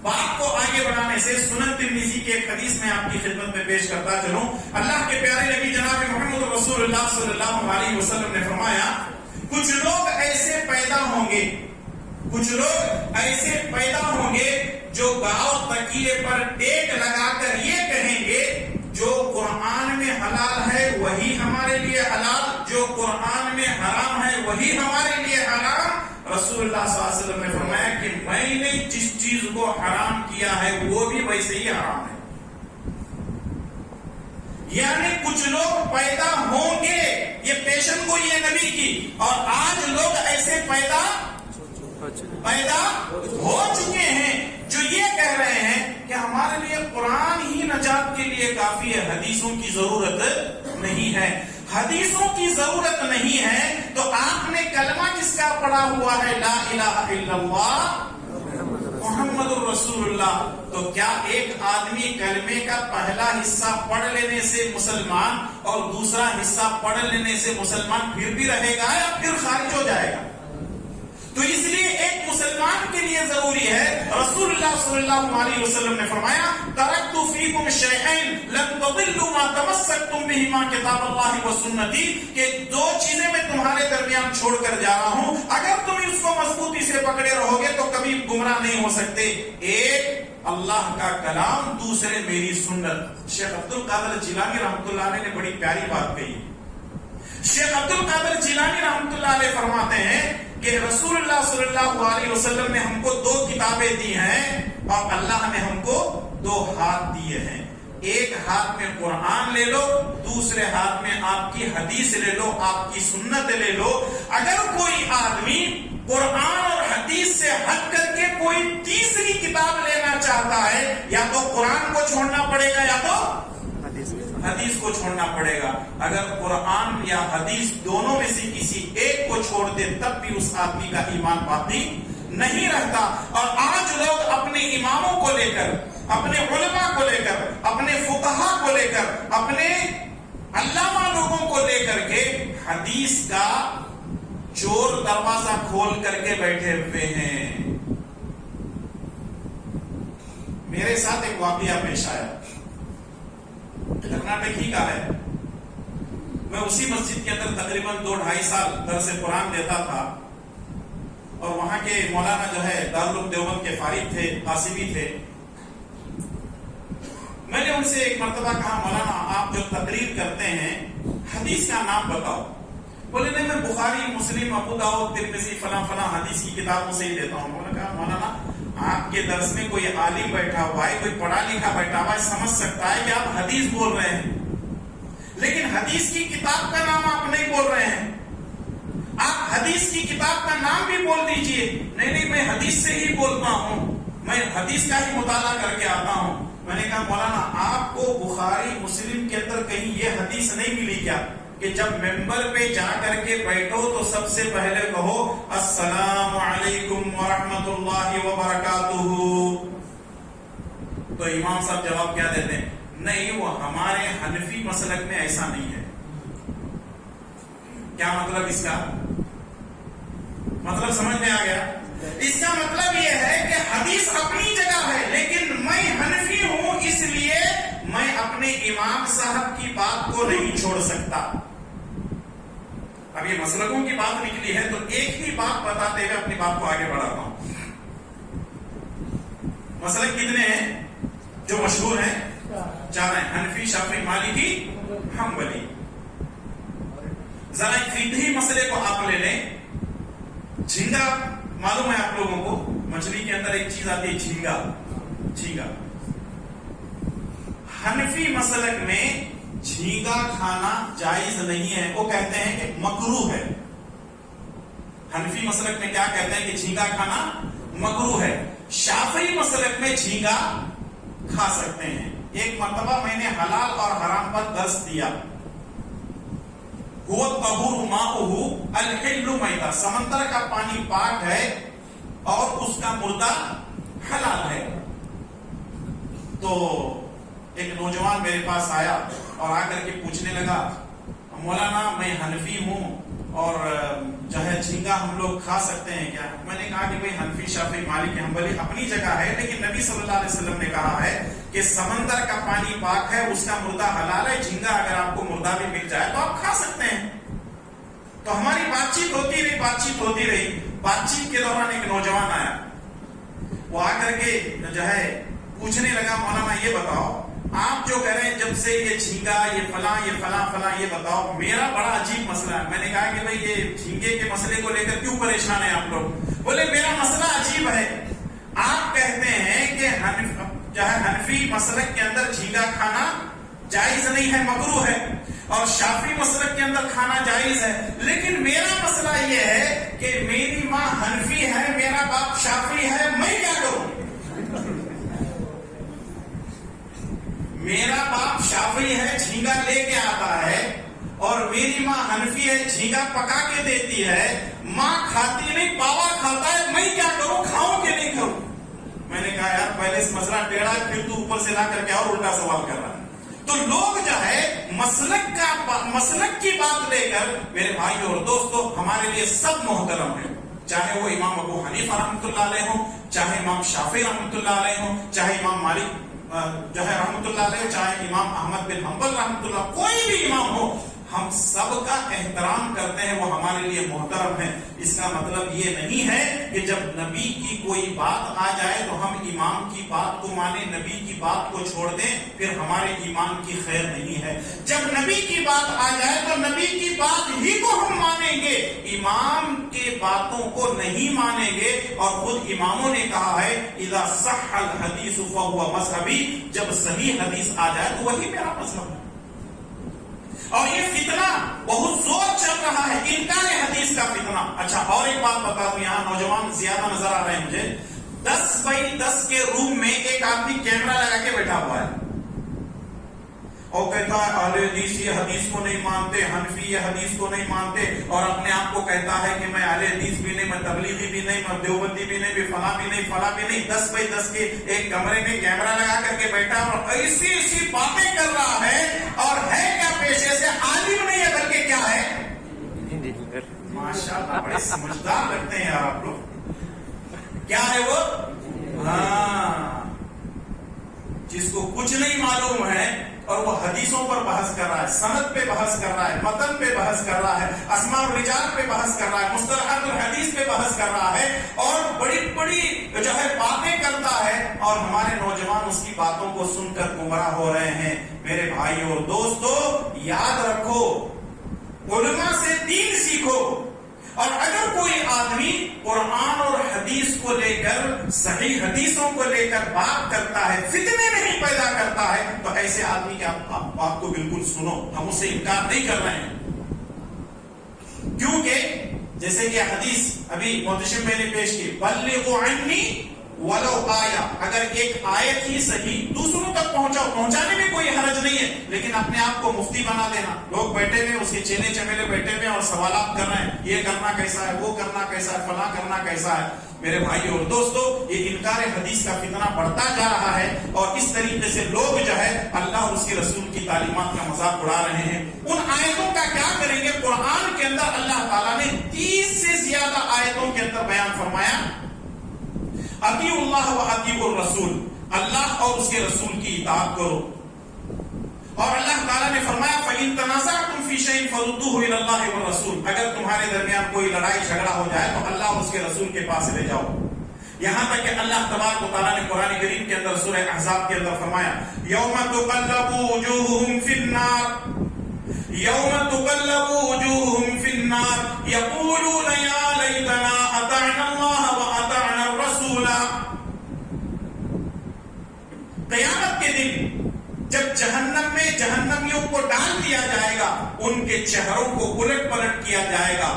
بات کو آگے بڑھانے سے سنن ترمذی کے ایک حدیث میں آپ کی خدمت میں پیش کرتا چلوں. اللہ کے پیارے نبی جناب محمد رسول اللہ صلی اللہ علیہ وسلم نے فرمایا کچھ لوگ ایسے پیدا ہوں گے, کچھ لوگ ایسے پیدا ہوں گے جو گاؤں تکیے پر ٹیک لگا کر یہ کہیں گے جو قرآن میں حلال ہے وہی ہمارے لیے حلال, جو قرآن میں حرام ہے وہی ہمارے لیے حرام. رسول اللہ صلی اللہ علیہ وسلم نے فرمایا کہ میں نے جس چیز کو حرام کیا ہے وہ بھی ویسے ہی حرام ہے. یعنی کچھ لوگ پیدا ہوں گے, یہ پیشن گوئی ہے نبی کی, اور آج لوگ ایسے پیدا ہو چکے ہیں جو یہ کہہ رہے ہیں کہ ہمارے لیے قرآن ہی نجات کے لیے کافی ہے, حدیثوں کی ضرورت نہیں ہے. حدیثوں کی ضرورت نہیں ہے تو آپ نے کلمہ کس کا پڑھا ہوا ہے؟ لا الہ الا اللہ محمد الرسول اللہ. تو کیا ایک آدمی کلمے کا پہلا حصہ پڑھ لینے سے مسلمان اور دوسرا حصہ پڑھ لینے سے مسلمان پھر بھی رہے گا یا پھر خارج ہو جائے گا؟ تو اس لیے ایک مسلمان کے لیے ضروری ہے. رسول اللہ صلی اللہ علیہ وسلم نے فرمایا ترکت فیکم شیئین لن تضلوا ما تمسکتم بہما کتاب اللہ و سنتی, کہ دو چیزیں میں تمہارے درمیان چھوڑ کر جا رہا ہوں, اگر تم اس کو مضبوطی سے پکڑے رہو گے تو کبھی گمراہ نہیں ہو سکتے. ایک اللہ کا کلام, دوسرے میری سنت. شیخ عبد القادر جیلانی رحمۃ اللہ علیہ نے بڑی پیاری بات کہی. شیخ عبد القادر جیلانی رحمۃ اللہ علیہ فرماتے ہیں کہ رسول اللہ صلی اللہ علیہ وسلم نے ہم کو 2 کتابیں دی ہیں اور اللہ نے ہم کو 2 ہاتھ دیے ہیں. ایک ہاتھ میں قرآن لے لو, دوسرے ہاتھ میں آپ کی حدیث لے لو, آپ کی سنت لے لو. اگر کوئی آدمی قرآن اور حدیث سے ہٹ کر کے کوئی تیسری کتاب لینا چاہتا ہے یا تو قرآن کو چھوڑنا پڑے گا یا تو حدیث کو چھوڑنا پڑے گا. اگر قرآن یا حدیث دونوں میں سے کسی ایک کو چھوڑ دے تب بھی اس آدمی کا ایمان باقی نہیں رہتا. اور آج لوگ اپنے اماموں کو لے کر، اپنے علماء کو لے کر، اپنے فقہا کو لے کر، اپنے علامہ لوگوں کو لے کر کے حدیث کا چور دروازہ کھول کر کے بیٹھے ہوئے ہیں. میرے ساتھ ایک واقعہ پیش آیا، کرناٹک ہی کا ہے. میں اسی مسجد کے اندر تقریباً 2-2.5 سال درس قرآن دیتا تھا، اور وہاں کے مولانا جو ہے دارالعلوم دیوبند کے فارغ تھے، قاسمی تھے. میں نے ان سے ایک مرتبہ کہا مولانا آپ جو تقریر کرتے ہیں حدیث کا نام بتاؤ. بولے نہیں میں بخاری، مسلم، ابو داؤد، ترمذی فلاں فلاں حدیث کی کتابوں سے ہی دیتا ہوں. میں نے کہا مولانا آپ کے درس میں کوئی عالم بیٹھا ہوا ہے، کوئی پڑھا لکھا بیٹھا ہوا ہے، سمجھ سکتا ہے کہ آپ حدیث بول رہے ہیں، لیکن حدیث کی کتاب کا نام آپ نہیں بول رہے ہیں. آپ حدیث کی کتاب کا نام بھی بول دیجئے. نہیں میں حدیث سے ہی بولتا ہوں، میں حدیث کا ہی مطالعہ کر کے آتا ہوں. میں نے کہا مولانا آپ کو بخاری مسلم کے اندر کہیں یہ حدیث نہیں ملی کیا کہ جب ممبر پہ جا کر کے بیٹھو تو سب سے پہلے کہو السلام علیکم ورحمۃ اللہ وبرکاتہ؟ تو امام صاحب جواب کیا دیتے ہیں؟ نہیں وہ ہمارے حنفی مسلک میں ایسا نہیں ہے. کیا مطلب اس کا؟ مطلب سمجھ میں آ گیا؟ اس کا مطلب یہ ہے کہ حدیث اپنی جگہ ہے، لیکن میں حنفی ہوں اس لیے میں اپنے امام صاحب کی بات کو نہیں چھوڑ سکتا. اب یہ مسلکوں کی بات نکلی ہے تو ایک ہی بات بتاتے ہوئے اپنی بات کو آگے بڑھاتا ہوں. مسلک کتنے ہیں جو مشہور ہیں؟ 4 ہیں، حنفی، شافعی، مالکی، حنبلی. ذرا ایک فقہی مسئلے کو آپ لے لیں. جھینگا معلوم ہے آپ لوگوں کو؟ مچھلی کے اندر ایک چیز آتی ہے جھینگا. حنفی مسلک میں جھینگا کھانا جائز نہیں ہے، وہ کہتے ہیں کہ مکروہ ہے. حنفی مسلک میں کیا کہتے ہیں کہ جھینگا کھانا مکروہ ہے. شافعی مسلک میں جھینگا کھا سکتے ہیں. ایک مرتبہ میں نے حلال اور حرام پر درس دیا. هو الطهور ماؤه الحل میتہ، سمندر کا پانی پاک ہے اور اس کا مردہ حلال ہے. تو ایک نوجوان میرے پاس آیا اور آ کر کے پوچھنے لگا مولانا میں حنفی ہوں اور جو ہے جھینگا ہم لوگ کھا سکتے ہیں کیا؟ میں نے کہا کہ بھئی حنفی، شافعی، مالکی، حنبلی اپنی جگہ ہے، لیکن نبی صلی اللہ علیہ وسلم نے کہا ہے کہ سمندر کا پانی پاک ہے، اس کا مردہ حلال ہے. جھینگا اگر آپ کو مردہ بھی مل جائے تو آپ کھا سکتے ہیں. تو ہماری بات چیت ہوتی رہی. بات چیت کے دوران ایک نوجوان آیا، وہ آ کر کے جو ہے پوچھنے لگا مولانا یہ بتاؤ آپ جو کہہ رہے ہیں جب سے یہ جھینگا، یہ فلاں یہ بتاؤ، میرا بڑا عجیب مسئلہ ہے. میں نے کہا کہ بھئی یہ جھینگے کے مسئلے کو لے کر کیوں پریشان ہیں آپ لوگ؟ بولے میرا مسئلہ عجیب ہے. آپ کہتے ہیں کہ حنفی مسلک کے اندر جھینگا کھانا جائز نہیں ہے، مکروہ ہے، اور شافعی مسلک کے اندر کھانا جائز ہے، لیکن میرا مسئلہ یہ ہے کہ میری ماں حنفی ہے، میرا باپ شافعی ہے، میں کیا کروں؟ میرا باپ شافعی ہے، جھینگا لے کے آتا ہے، اور میری ماں حنفی ہے، جھینگا پکا کے دیتی ہے. ماں کھاتی نہیں، باوا کھاتا ہے، میں کیا کروں؟ کھاؤں کہ نہیں کھاؤں؟ میں نے کہا یار پہلے اس مسئلہ ٹیڑھا ہے، پھر تو اوپر سے لا کر کے اور الٹا سوال کر رہا ہے. تو لوگ جو ہے مسلک کی بات لے کر، میرے بھائی اور دوستو ہمارے لیے سب محترم ہیں، چاہے وہ امام ابو حنیفہ رحمۃ اللہ علیہ ہوں، چاہے امام شافعی رحمۃ اللہ علیہ ہوں، چاہے امام مالک جو ہے رحمۃ اللہ علیہ، چاہے امام احمد بن حنبل رحمۃ اللہ، کوئی بھی امام ہو، ہم سب کا احترام کرتے ہیں، وہ ہمارے لیے محترم ہیں. اس کا مطلب یہ نہیں ہے کہ جب نبی کی کوئی بات آ جائے تو ہم امام کی بات کو مانیں، نبی کی بات کو چھوڑ دیں، پھر ہمارے ایمان کی خیر نہیں ہے. جب نبی کی بات آ جائے تو نبی کی بات ہی کو ہم مانیں گے، امام کے باتوں کو نہیں مانیں گے. اور خود اماموں نے کہا ہے اذا صح الحدیث فهو مذہبی، جب صحیح حدیث آ جائے تو وہی میرا مذہب ہے. اور یہ فتنہ بہت زور چل رہا ہے، انکار حدیث کا فتنہ. اچھا اور ایک بات بتا دوں، یہاں نوجوان زیادہ نظر آ رہے ہیں مجھے. 10x10 کے روم میں ایک آدمی کیمرہ لگا کے بیٹھا ہوا ہے. اور کہتا ہے اہل حدیث یہ حدیث کو نہیں مانتے، حنفی یہ حدیث کو نہیں مانتے، اور اپنے آپ کو کہتا ہے کہ میں اہل حدیث بھی نہیں، میں تبلیغی بھی نہیں، میں دیوبندی بھی نہیں، فلاں بھی نہیں، فلاں بھی نہیں، 10 بائی 10 کے ایک کمرے میں کیمرہ لگا کر کے بیٹھا اور ایسی ایسی باتیں کر رہا ہے، اور ہے کیا پیشے سے؟ عالم نہیں ہے بلکہ کیا ہے؟ ماشاءاللہ بڑے سمجھدار لگتے ہیں یار آپ لوگ. کیا ہے وہ؟ ہاں، جس کو کچھ نہیں معلوم ہے اور وہ حدیثوں پر بحث کر رہا ہے، سند پہ بحث کر رہا ہے، متن پہ بحث کر رہا ہے، اسماء الرجال پہ بحث کر رہا ہے، مصطلحات الحدیث پہ بحث کر رہا ہے، اور بڑی بڑی جو ہے باتیں کرتا ہے، اور ہمارے نوجوان اس کی باتوں کو سن کر گمراہ ہو رہے ہیں. میرے بھائیوں اور دوستو، یاد رکھو، علماء سے دین سیکھو. اور اگر کوئی آدمی قرآن اور حدیث کو لے کر، صحیح حدیثوں کو لے کر بات کرتا ہے، فتنے نہیں پیدا کرتا ہے، تو ایسے آدمی کی آپ کو بالکل سنو، ہم اسے انکار نہیں کر رہے ہیں. کیونکہ جیسے کہ حدیث ابھی محتشم میں نے پیش کی، بلغوا عنی ولو آیا، اگر ایک آیت ہی صحیح دوسروں تک پہنچاؤ، پہنچانے میں کوئی حرج نہیں ہے، لیکن اپنے آپ کو مفتی بنا دینا. لوگ بیٹھے ہوئے اس کے چیلے چمیلے بیٹھے ہوئے اور سوالات کر رہے ہیں، یہ کرنا کیسا ہے، وہ کرنا کیسا ہے، فلاں کرنا کیسا ہے. میرے بھائیو اور دوستو، یہ انکار حدیث کا فتنہ بڑھتا جا رہا ہے، اور اس طریقے سے لوگ جو ہے اللہ اور اس کے رسول کی تعلیمات کا مذاق اڑا رہے ہیں. ان آیتوں کا کیا کریں گے؟ قرآن کے اندر اللہ تعالیٰ نے 30 سے زیادہ آیتوں کے اندر بیان فرمایا، اطیعوا اللہ و اطیعوا الرسول، اللہ اور اس کے رسول کی اطاعت کرو. اور اللہ تعالیٰ نے فرمایا فَإِن تَنَازَعْتُمْ فِي شَيْءٍ فَرُدُّوهُ إِلَى اللَّهِ وَالرَّسُولِ، اگر تمہارے درمیان کوئی لڑائی جھگڑا ہو جائے تو اللہ اور اس کے رسول کے پاس لے جاؤ. یہاں تک کہ اللہ تبارک و تعالیٰ نے قرآن کریم کے اندر سورہ احزاب کے اندر فرمایا یوم تقلب وجوہہم فی النار، یوم تقلب وجوہہم فی النار یقولون یا لیتنا اطعنا اللہ واطعنا الرسول. قیامت کے دن جب جہنم میں جہنمیوں کو ڈال دیا جائے گا، ان کے چہروں کو الٹ پلٹ کیا جائے گا،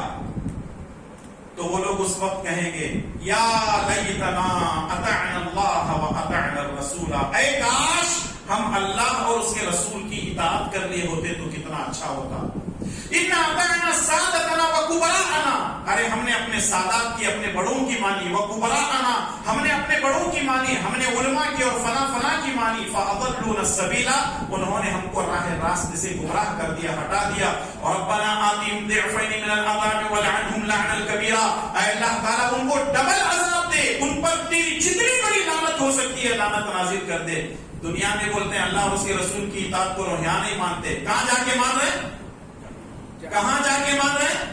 تو وہ لوگ اس وقت کہیں گے یا لیتنا اطعنا اللہ واطعنا الرسول، اے کاش ہم اللہ اور اس کے رسول کی اطاعت کر لیے ہوتے تو کتنا اچھا ہوتا. اِنَّا أَطَعْنَا سَادَتَنَا وَكُبَرَاءَنَا، ارے ہم نے اپنے سادات کی، اپنے بڑوں کی مانی، وَكُبَرَاءَنَا، ہم نے اپنے بڑوں کی مانی، ہم نے علماء کی اور فلاں فلاں کی مانی، فَأَضَلُّونَا السَّبِيلَ، انہوں نے ہم کو راہ راست سے گمراہ کر دیا، ہٹا دیا. رَبَّنَا آتِهِمْ ضِعْفَيْنِ مِنَ الْعَذَابِ وَلْعَنْهُمْ لَعْنًا كَبِيرًا، اے اللہ تعالیٰ ان کو ڈبل عذاب دے، ان پر تیری جتنی بڑی لعنت ہو سکتی ہے لعنت نازل کر دے. دنیا میں بولتے ہیں اللہ اور اس کے رسول کی اطاعت کرو، یہاں نہیں مانتے. کہاں جا کے مان رہے ہیں؟ کہاں جا کے مان رہے ہیں؟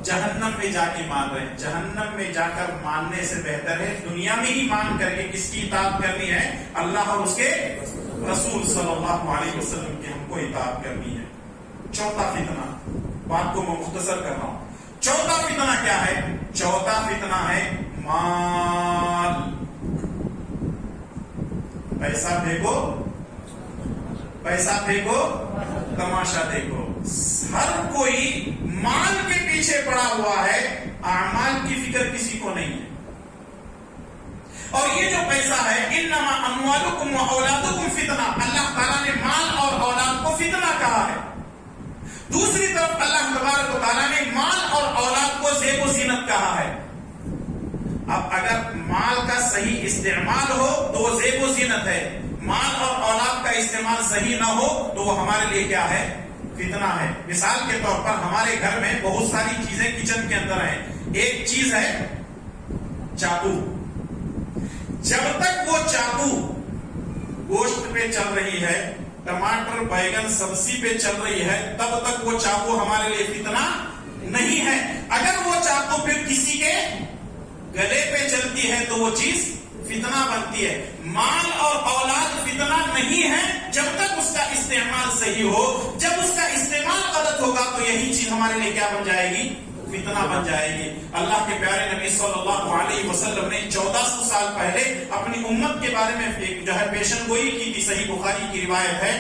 جہنم میں جا کے مان رہے ہیں. جہنم میں جا کر ماننے سے بہتر ہے دنیا میں ہی مان کر کے کس کی اطاعت کرنی ہے؟ اللہ اور اس کے رسول صلی اللہ علیہ وسلم کی ہم کو اطاعت کرنی ہے. چوتھا فتنہ، بات کو میں مختصر کر رہا ہوں. چوتھا فتنہ کیا ہے؟ چوتھا فتنہ ہے مال. پیسہ پھینکو، پیسہ پھینکو، تماشا دیکھو. ہر کوئی مال کے پیچھے پڑا ہوا ہے، اعمال کی فکر کسی کو نہیں ہے. اور یہ جو پیسہ ہے انما اموالکم و اولادکم فتنہ، اللہ تعالیٰ نے مال اور اولاد کو فتنہ کہا ہے. دوسری طرف اللہ تبارک و تعالیٰ نے مال اور اولاد کو زیب و زینت کہا ہے. اب اگر مال کا صحیح استعمال ہو تو وہ زیب و زینت ہے، مال اور اولاد کا استعمال صحیح نہ ہو تو وہ ہمارے لیے کیا ہے؟ فتنہ ہے. مثال کے طور پر ہمارے گھر میں بہت ساری چیزیں کچن کے اندر ہیں. ایک چیز ہے چاقو. جب تک وہ چاقو گوشت پہ چل رہی ہے، ٹماٹر بیگن سبزی پہ چل رہی ہے، تب تک وہ چاقو ہمارے لیے فتنہ نہیں ہے. اگر وہ چاقو پھر کسی کے گلے پہ چلتی ہے تو وہ چیز فتنہ بنتی ہے. مال اور اولاد فتنہ نہیں ہے جب تک اس کا استعمال صحیح ہو. جب اس کا استعمال غلط ہوگا تو یہی چیز ہمارے لیے کیا بن جائے گی؟ فتنہ بن جائے گی. اللہ کے پیارے نبی صلی اللہ علیہ وسلم نے 1400 سال پہلے اپنی امت کے بارے میں ایک جو ہے پیشن گوئی کی تھی. صحیح بخاری کی روایت ہے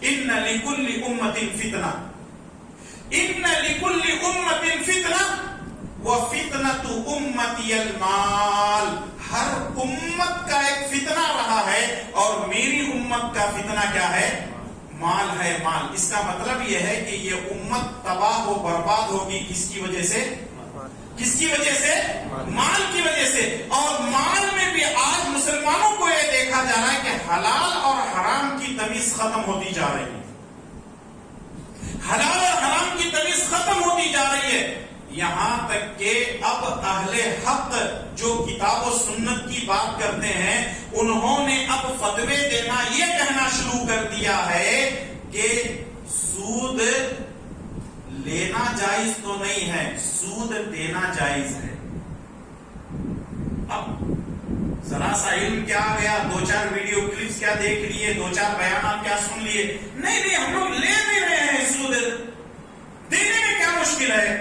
ان لکل امت فتنہ، ان لکل امت فتنہ وفتنة امتی المال. ہر امت کا ایک فتنہ رہا ہے اور میری امت کا فتنہ کیا ہے؟ مال ہے مال. اس کا مطلب یہ ہے کہ یہ امت تباہ و برباد ہوگی کس کی وجہ سے؟ کس کی وجہ سے؟ مال کی وجہ سے. اور مال میں بھی آج مسلمانوں کو یہ دیکھا جا رہا ہے کہ حلال اور حرام کی تمیز ختم ہوتی جا رہی ہے. حلال اور حرام کی تمیز ختم ہوتی جا رہی ہے. یہاں تک کہ اب اہل حق جو کتاب و سنت کی بات کرتے ہیں انہوں نے اب فتوے دینا یہ کہنا شروع کر دیا ہے کہ سود لینا جائز تو نہیں ہے, سود دینا جائز ہے. اب ذرا سا علم کیا آ گیا, 2-4 ویڈیو کلپس کیا دیکھ لیے, 2-4 بیانات کیا سن لیے, نہیں ہم لوگ لے بھی رہے ہیں, سود دینے میں کیا مشکل ہے.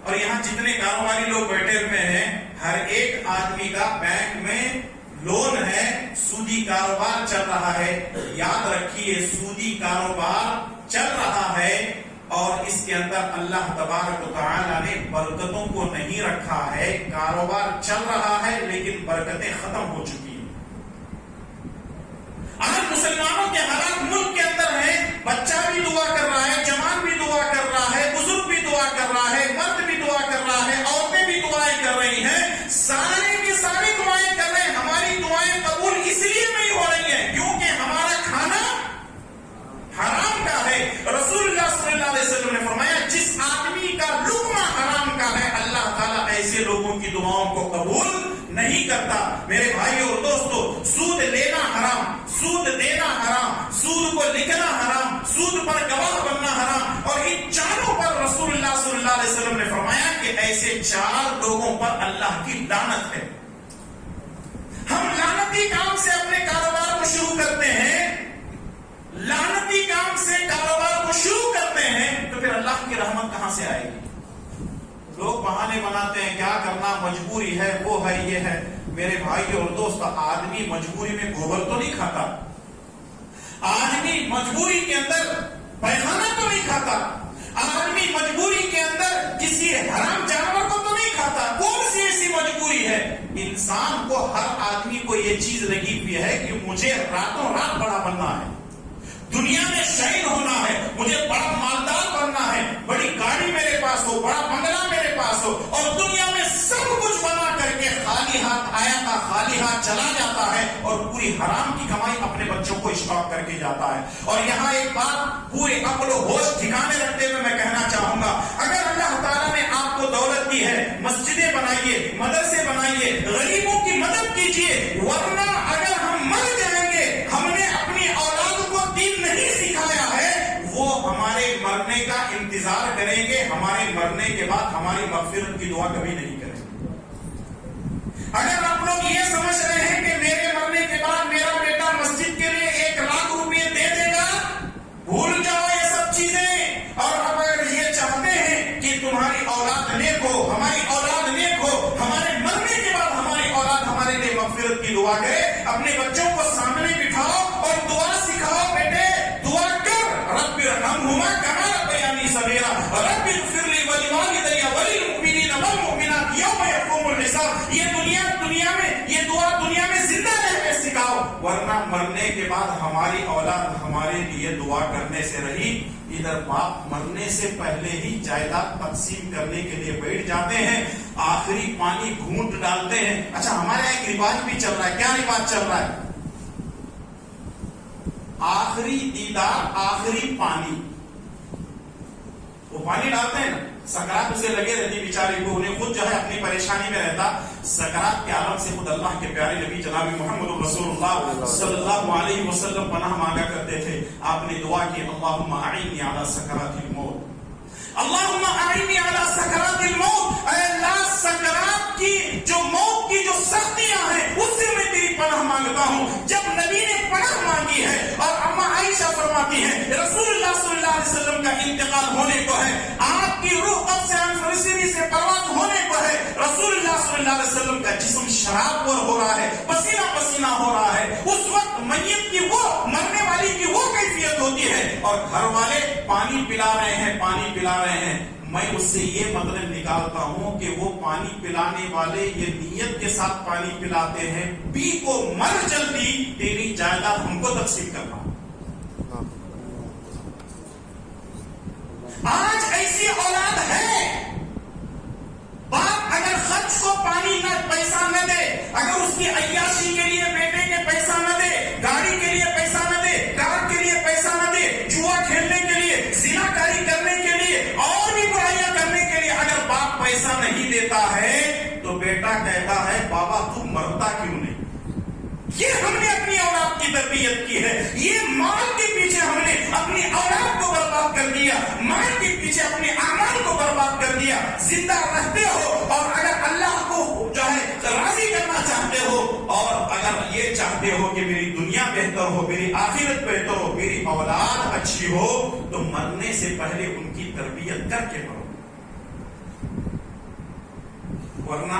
اور یہاں جتنے کاروباری لوگ بیٹھے ہوئے ہیں ہر ایک آدمی کا بینک میں لون ہے, سودی کاروبار چل رہا ہے. یاد رکھیے سودی کاروبار چل رہا ہے اور اس کے اندر اللہ تبارک و تعالی نے برکتوں کو نہیں رکھا ہے. کاروبار چل رہا ہے لیکن برکتیں ختم ہو چکی ہیں. آج مسلمانوں کے حالات ملک کے اندر ہیں, بچہ بھی دعا کر رہا ہے, جوان بھی دعا کر رہا ہے, بزرگ بھی دعا کر رہا ہے, مرد بھی دعا کر رہا ہے, عورتیں بھی دعائیں کر رہی ہیں, سارے کی ساری دعائیں کر رہے ہیں. ہماری دعائیں قبول اس لیے نہیں ہو رہی ہیں کیونکہ ہمارا کھانا حرام کا ہے. رسول اللہ صلی اللہ علیہ وسلم نے فرمایا جس آدمی کا لقمہ حرام کا ہے اللہ تعالیٰ ایسے لوگوں کی دعاؤں کو قبول نہیں کرتا. میرے بھائیو اور دوستو, سود لینا حرام, سود دینا حرام, سود کو لکھنا حرام, سود پر گواہ بننا حرام, اور ان چاروں پر رسول اللہ صلی اللہ علیہ وسلم نے فرمایا کہ ایسے 4 لوگوں پر اللہ کی لعنت ہے. ہم لعنتی کام سے اپنے کاروبار کو شروع کرتے ہیں, لعنتی کام سے کاروبار کو شروع کرتے ہیں تو پھر اللہ کی رحمت کہاں سے آئے گی؟ لوگ بہانے بناتے ہیں, کیا کرنا, مجبوری ہے, وہ ہے, یہ ہے. میرے بھائی اور دوست, آدمی مجبوری میں گوبر تو نہیں کھاتا, آدمی مجبوری کے اندر پیخانہ تو نہیں کھاتا, آدمی مجبوری کے اندر کسی حرام جانور کو تو نہیں کھاتا. کون سی ایسی مجبوری ہے؟ انسان کو, ہر آدمی کو یہ چیز لگی ہوئی ہے کہ مجھے راتوں رات بڑا بننا ہے, دنیا میں شہید ہونا ہے, مجھے بڑا مالدار بننا ہے, بڑی گاڑی میرے پاس ہو, بڑا بنگلہ میرے پاس ہو, اور دنیا میں سب کچھ بنا کر کے خالی ہاتھ آیا تھا خالی ہاتھ چلا جاتا ہے اور پوری حرام کی کمائی اپنے بچوں کو اسٹاک کر کے جاتا ہے. اور یہاں ایک بات پورے عقل و ہوش ٹھکانے رکھتے ہوئے میں کہنا چاہوں گا, اگر اللہ تعالیٰ نے آپ کو دولت دی ہے, مسجدیں بنائیے, مدرسے بنائیے, غریبوں کی مدد کیجیے, ورنہ اگر ہم مر جائیں گے, ہم نے اپنی اولاد کو دین نہیں سکھایا ہے, وہ ہمارے مرنے کا انتظار کریں گے, ہمارے مرنے کے بعد ہماری مغفرت کی دعا کبھی نہیں کریں گے. اگر آپ لوگ یہ سمجھ رہے ہیں کہ میرے مرنے کے بعد میرا بیٹا مسجد کے لیے 1 لاکھ روپے دے دے گا, بھول جاؤ یہ سب چیزیں. اور اب اگر یہ چاہتے ہیں کہ تمہاری اولاد نیک ہو, ہماری اولاد نیک ہو, ہمارے مرنے کے بعد ہماری اولاد ہمارے لیے مغفرت کی دعا کرے, اپنے بچوں کو سامنے بٹھاؤ اور دعا سکھاؤ, بیٹے دعا کر, رب ارحمہما کما ربیانی صغیرا رب اغفر لی ولوالدی وللمؤمنین والمؤمنات یوم یقوم الحساب. یہ دعا دنیا میں زندہ رہ کے سکھاؤ, ورنہ مرنے کے بعد ہماری اولاد ہمارے لیے دعا کرنے سے رہی. ادھر باپ مرنے سے پہلے ہی جائیداد تقسیم کرنے کے لیے بیٹھ جاتے ہیں, آخری پانی گھونٹ ڈالتے ہیں. اچھا, ہمارے ایک رواج بھی چل رہا ہے. کیا رواج چل رہا ہے؟ آخری دیدار, آخری پانی. وہ پانی ڈالتے ہیں نا, سکرات اسے لگے رہتی بیچارے کو, انہیں خود جو ہے اپنی پریشانی میں رہتا. سکرات کے عالم سے خود اللہ کے پیارے نبی جناب محمد رسول اللہ صلی اللہ علیہ وسلم پناہ مانگا کرتے تھے. آپ نے دعا کی, اللہم اعنی علی سکرات الموت, اللہم اعنی علی سکرات الموت. اے اللہ, سکرات کی جو موت کی جو سختیاں ہیں اس سے میں تیری پناہ مانگتا ہوں. جب نبی نے پناہ مانگی ہے اور اما عائشہ فرماتی ہیں رسول اللہ صلی اللہ علیہ وسلم کا انتقال ہونے کو ہے, آپ کی روح قبض انفرسری سے پرواز ہونے کو ہے, رسول اللہ صلی اللہ علیہ وسلم کا جسم شراب پر ہو رہا ہے, پسینہ پسینہ ہو رہا ہے, اس وقت میت کی وہ, مرنے والی کی وہ کیفیت ہوتی ہے, اور گھر والے پانی پلا رہے ہیں, پانی پلا رہے ہیں. میں اس سے یہ مطلب نکالتا ہوں کہ وہ پانی پلانے والے یہ نیت کے ساتھ پانی پلاتے ہیں, پی کو مر جلدی, تیری جائیداد ہم کو تقسیم کرنا. آج ایسی اولاد ہے، باپ اگر خرچ کو پانی نہ پیسہ نہ دے، اگر اس کی عیاشی کے لیے بیٹے کے پیسہ نہ دے، گاڑی کے لیے پیسہ نہ دے، کار کے لیے پیسہ نہ دے، جوا کھیلنے کے لیے، زنا کاری کرنے کے لیے، اور بھی برائیاں کرنے کے لیے اگر باپ پیسہ نہیں دیتا ہے تو بیٹا کہتا ہے بابا تو مرتا کیوں نہیں؟ یہ ہم نے اپنی اولاد کی تربیت کی ہے، یہ مال کے پیچھے ہم نے اپنی اولاد کو برباد کر دیا، مال کے پیچھے اپنے اعمال کو برباد کر دیا۔ زندہ رہتے ہو اور اگر اللہ کو جو ہے راضی کرنا چاہتے ہو، اور اگر یہ چاہتے ہو کہ میری دنیا بہتر ہو، میری آخرت بہتر ہو، میری اولاد اچھی ہو، تو مرنے سے پہلے ان کی تربیت کر کے مرو، ورنہ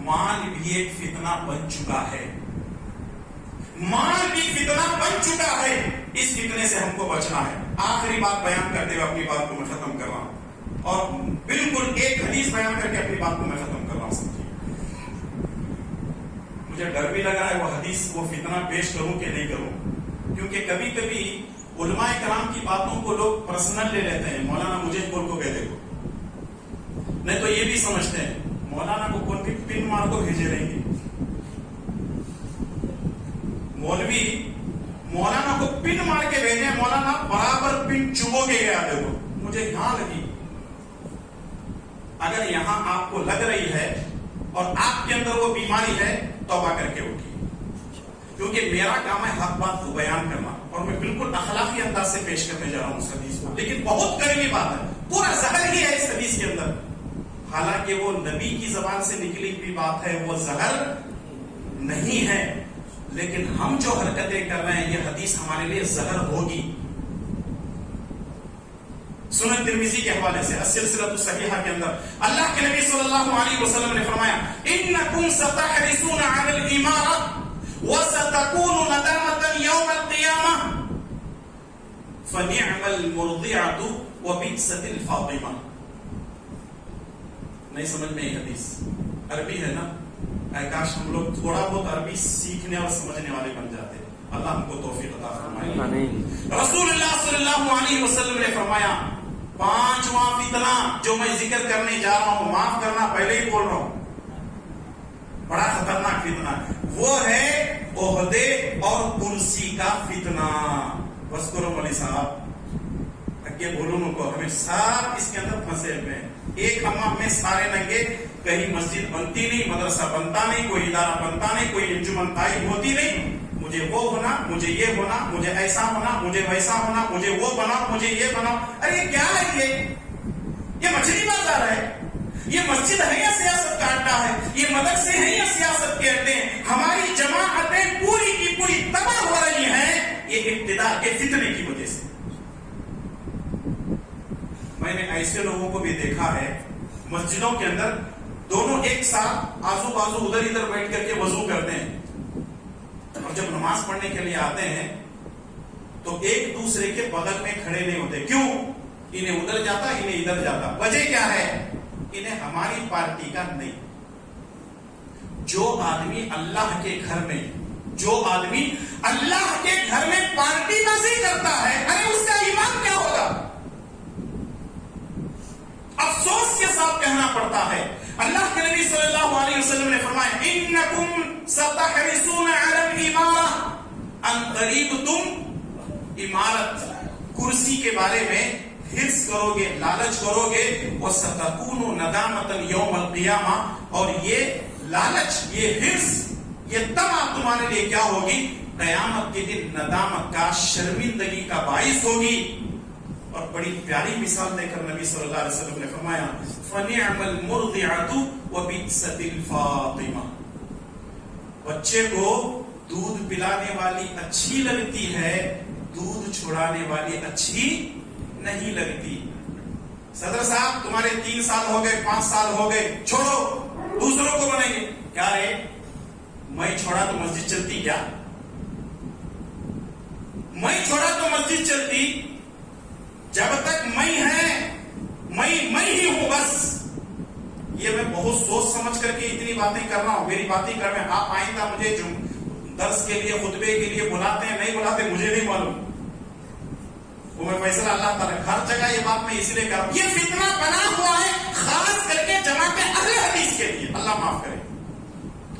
مال بھی ایک فتنہ بن چکا ہے، مال بھی فتنہ بن چکا ہے، اس فتنے سے ہم کو بچنا ہے۔ آخری بات بیان کرتے ہوئے اپنی بات کو میں ختم کر رہا ہوں، اور بالکل ایک حدیث بیان کر کے اپنی بات کو میں ختم کر رہا ہوں۔ سمجھیے، مجھے ڈر بھی لگا ہے وہ حدیث، وہ فتنہ پیش کروں کہ نہیں کروں، کیونکہ کبھی کبھی علماء کرام کی باتوں کو لوگ پرسنل لے لیتے ہیں، مولانا مجھے بول کو کہہ دے گا، نہیں تو یہ بھی سمجھتے ہیں مولانا کو کون بھی پن مار کو بھیجے رہیں گے، مولوی مولانا کو پن مار کے بھیجے، مولانا برابر پن چبو کے گیا دیکھو، مجھے یہاں لگی، اگر یہاں آپ کو لگ رہی ہے اور آپ کے اندر وہ بیماری ہے، توبہ کر کے اٹھیے، کیونکہ میرا کام ہے حق بات کو بیان کرنا، اور میں بالکل اخلاقی انداز سے پیش کرنے جا رہا ہوں اس حدیث کو، لیکن بہت کڑوی بات ہے، پورا زہر ہی ہے اس حدیث کے اندر، حالانکہ وہ نبی کی زبان سے نکلی ہوئی بات ہے، وہ زہر نہیں ہے، لیکن ہم جو حرکتیں کر رہے ہیں یہ حدیث ہمارے لیے زہر ہوگی۔ سنن ترمذی کے حوالے سے السلسلۃ الصحیحہ کے اندر اللہ کے نبی صلی اللہ علیہ وسلم نے فرمایا انکم ستحرسون علی الامارہ وستکون ندامۃ یوم القیامہ فنعم المرضعۃ وبئست الفاطمہ۔ نہیں سمجھ میں یہ حدیث عربی ہے نا، کاش ہم لوگ تھوڑا بہت عربی سیکھنے اور سمجھنے والے بن جاتے، اللہ ہم کو توفیق عطا فرمائے۔ رسول اللہ صلی اللہ علیہ وسلم نے فرمایا پانچواں فتنہ جو میں ذکر کرنے جا رہا ہوں، معاف کرنا پہلے ہی بول رہا ہوں، بڑا خطرناک فتنہ، وہ ہے عہدے اور کرسی کا فتنہ۔ بس کرو مولوی صاحب، اگے بولوں کو، ہمیں سب اس کے اندر پھنسے ہوئے ہیں، ایک ہمام میں سارے ننگے، کہیں مسجد بنتی نہیں، مدرسہ بنتا نہیں، کوئی ادارہ بنتا نہیں، کوئی انجمن قائم ہوتی نہیں، مجھے وہ ہونا، مجھے یہ ہونا، مجھے ایسا ہونا، مجھے ویسا ہونا، مجھے وہ بناؤ، مجھے یہ بناؤ۔ ارے کیا ہے یہ مچھلی بازار ہے؟ یہ مسجد ہے یا سیاست کا اڈا ہے؟ یہ مدرسے ہیں یا سیاست کے اڈے ہیں؟ ہماری جماعتیں پوری کی پوری تباہ ہو رہی ہیں یہ اقتدار کے فتنے کی وجہ سے۔ میں نے ایسے لوگوں کو بھی دیکھا ہے مسجدوں کے اندر دونوں ایک ساتھ آزو بازو ادھر ادھر بیٹھ کر کے وضو کرتے ہیں، اور جب نماز پڑھنے کے لیے آتے ہیں تو ایک دوسرے کے بغل میں کھڑے نہیں ہوتے۔ کیوں؟ انہیں ادھر جاتا، انہیں ادھر جاتا۔ وجہ کیا ہے؟ انہیں ہماری پارٹی کا نہیں۔ جو آدمی اللہ کے گھر میں پارٹی بازی کرتا ہے، ارے اس کا ایمان کیا ہوگا؟ افسوس کے ساتھ کہنا پڑتا ہے، اللہ کے نبی صلی اللہ علیہ وسلم نے فرمایا انکم ستحرسون علی الامارہ، ان قریب تم عمارت کرسی کے بارے میں حرص کرو گے، لالچ کرو گے، وستکون ندامۃ یوم القیامہ، اور یہ لالچ، یہ حرص، یہ طمع تمہارے لیے کیا ہوگی؟ قیامت کے دن ندامت کا، شرمندگی کا باعث ہوگی۔ اور بڑی پیاری مثال دے کر نبی صلی اللہ علیہ وسلم نے فرمایا فَنِعْمَ الْمُرْضِعَةُ وَبِئْسَتِ الْفَاطِمَةُ، بچے کو دودھ پلانے والی اچھی لگتی ہے، دودھ چھڑانے والی اچھی نہیں لگتی۔ صدر صاحب تمہارے 3 سال ہو گئے، 5 سال ہو گئے، چھوڑو، دوسروں کو بنائیں گے۔ کیا رے، میں چھوڑا تو مسجد چلتی کیا؟ میں چھوڑا تو مسجد چلتی؟ جب تک میں ہی ہوں بس۔ یہ میں بہت سوچ سمجھ کر کے اتنی باتیں کر رہا ہوں، میری باتیں کر رہے ہیں۔ آپ آئندہ مجھے درس کے لیے، خطبے کے لیے بلاتے ہیں نہیں بلاتے مجھے نہیں معلوم، میں فیصلہ اللہ تعالیٰ ہر جگہ یہ بات میں اس لیے کر رہا ہوں، یہ فتنہ بنا ہوا ہے خاص کر کے جماعت اہل حدیث کے لیے، اللہ معاف کرے۔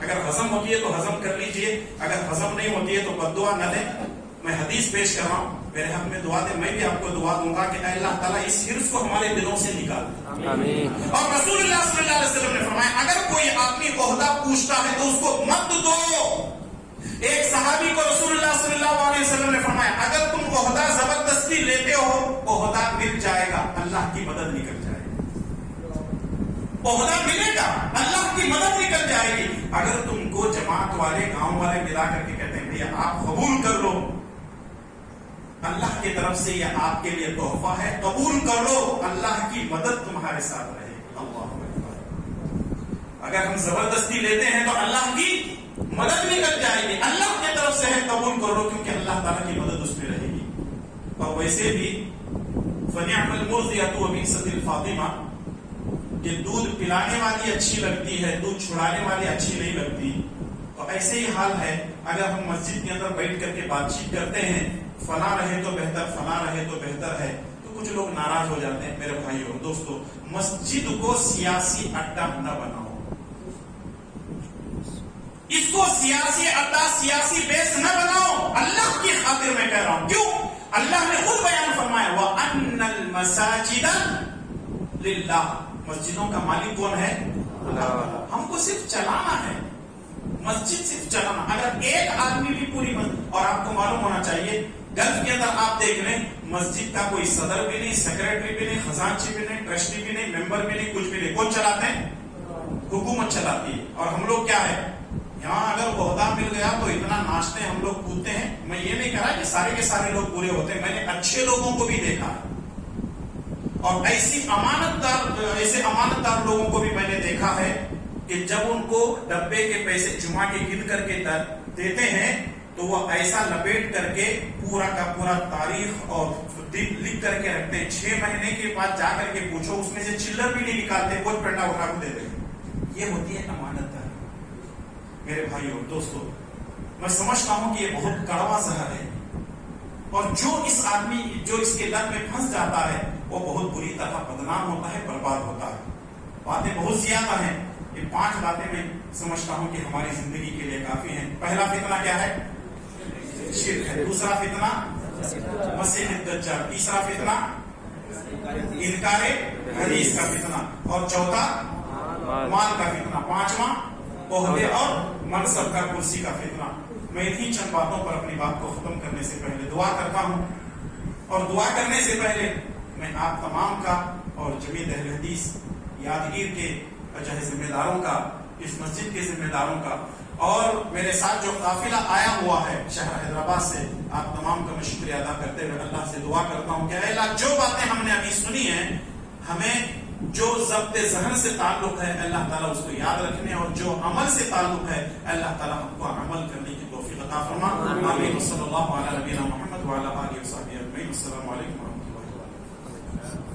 اگر ہضم ہوتی ہے تو ہضم کر لیجئے، اگر ہضم نہیں ہوتی ہے تو بد دعا نہ دیں۔ میں حدیث پیش کر رہا ہوں، میرے حق میں دعا دیں، میں بھی آپ کو دعا دوں گا کہ اے اللہ تعالیٰ اس حرص کو ہمارے دلوں سے نکال دے۔ آمین۔ اور رسول اللہ صلی اللہ علیہ وسلم نے فرمایا اگر کوئی آدمی عہدہ پوچھتا ہے تو اس کو مت دو۔ ایک صحابی کو رسول اللہ صلی اللہ علیہ وسلم نے فرمایا اگر تم عہدہ زبردستی لیتے ہو عہدہ مل جائے گا، اللہ کی مدد نکل جائے گی۔ عہدہ ملے گا، اللہ کی مدد نکل جائے گی۔ اگر تم کو جماعت والے گاؤں والے ملا کر کے کہتے ہیں بھیا آپ قبول کر لو، اللہ کی طرف سے یہ آپ کے لیے تحفہ ہے، قبول کر لو، اللہ کی مدد تمہارے ساتھ رہے گی۔ اللہ اکبر۔ اگر ہم زبردستی لیتے ہیں تو اللہ کی مدد نکل جائے گی، اللہ کی طرف سے ہے، قبول کر لو، کیونکہ اللہ تعالیٰ کی مدد اس میں رہے گی۔ اور ویسے بھی فنعم المرضیۃ وبئست الفاطمہ، کہ دودھ پلانے والی اچھی لگتی ہے، دودھ چھڑانے والی اچھی نہیں لگتی۔ تو ایسے ہی حال ہے، اگر ہم مسجد کے اندر بیٹھ کر کے بات چیت کرتے ہیں فلاں رہے تو بہتر، فلاں رہے تو بہتر ہے، تو کچھ لوگ ناراض ہو جاتے ہیں۔ میرے بھائیو اور دوستو، مسجد کو سیاسی اڈا نہ بناؤ، اس کو سیاسی اڈا، سیاسی بیس نہ بناؤ، اللہ کی خاطر میں کہہ رہا ہوں۔ کیوں؟ اللہ نے خود بیان فرمایا وَأَنَّ الْمَسَاجِدَ لِلَّهِ، مسجدوں کا مالک کون ہے؟ اللہ۔ ہم کو صرف چلانا ہے، مسجد صرف چلانا۔ اگر ایک آدمی بھی پوری مسجد، اور آپ کو معلوم ہونا چاہیے گلف کے اندر آپ دیکھ لیں مسجد کا کوئی صدر بھی نہیں، سیکرٹری بھی نہیں، خزانچی بھی نہیں، ٹرسٹی بھی نہیں، ممبر بھی نہیں، کچھ بھی نہیں، کون چلاتے ہیں؟ حکومت چلاتی ہے۔ اور ہم لوگ کیا ہے، یہاں اگر عہدہ مل گیا تو اتنا ناچتے ہیں، ہم لوگ کودتے ہیں۔ میں یہ نہیں کہہ رہا کہ سارے کے سارے لوگ پورے ہوتے ہیں، میں نے اچھے لوگوں کو بھی دیکھا ہے، اور ایسے امانت دار لوگوں کو بھی میں نے دیکھا ہے کہ جب ان کو ڈبے کے پیسے جمعہ کے گن کر کے دیتے ہیں تو وہ ایسا لپیٹ کر کے پورا کا پورا تاریخ اور لکھ کر کے رکھتے ہیں۔ 6 مہینے کے بعد جا کر کے پوچھو اس میں سے چلر بھی نہیں نکالتے، کچھ پنڈا اٹھا کو دیتے ہیں۔ یہ ہوتی ہے امانت داری۔ میرے بھائیو دوستو، میں سمجھتا ہوں کہ یہ بہت کڑوا زہر ہے، اور جو اس آدمی جو اس کے لت میں پھنس جاتا ہے وہ بہت بری طرح بدنام ہوتا ہے، برباد ہوتا ہے۔ باتیں بہت زیادہ ہیں، یہ 5 باتیں میں سمجھتا ہوں کہ ہماری زندگی کے لیے کافی ہیں۔ پہلا فتنہ کیا ہے؟ شرک ہے۔ دوسرا فتنہ مسیح الدجال، تیسرا فتنہ انکار حدیث کا فتنہ، اور چوتھا مال کا فتنہ، 5واں عہدے اور منصب کا، کرسی کا فتنہ۔ میں انہی چند باتوں پر اپنی بات کو ختم کرنے سے پہلے دعا کرتا ہوں، اور دعا کرنے سے پہلے میں آپ تمام کا اور جمیعت اہل حدیث یادگیر کے ذمہ داروں کا، اس مسجد کے ذمہ داروں کا، اور میرے ساتھ جو قافلہ آیا ہوا ہے شہر حیدرآباد سے، آپ تمام کا میں شکریہ ادا کرتے ہوئے اللہ سے دعا کرتا ہوں کہ اے اللہ جو باتیں ہم نے ابھی سنی ہیں، ہمیں جو ضبط ذہن سے تعلق ہے اللہ تعالیٰ اس کو یاد رکھنے، اور جو عمل سے تعلق ہے اللہ تعالیٰ ہم کو عمل کرنے کی توفیق عطا فرما۔ آمین۔ صلی اللہ علیہ نبینا محمد وعلی آلہ وصحبہ اجمعین۔ السلام علیکم ورحمۃ اللہ وبرکاتہ۔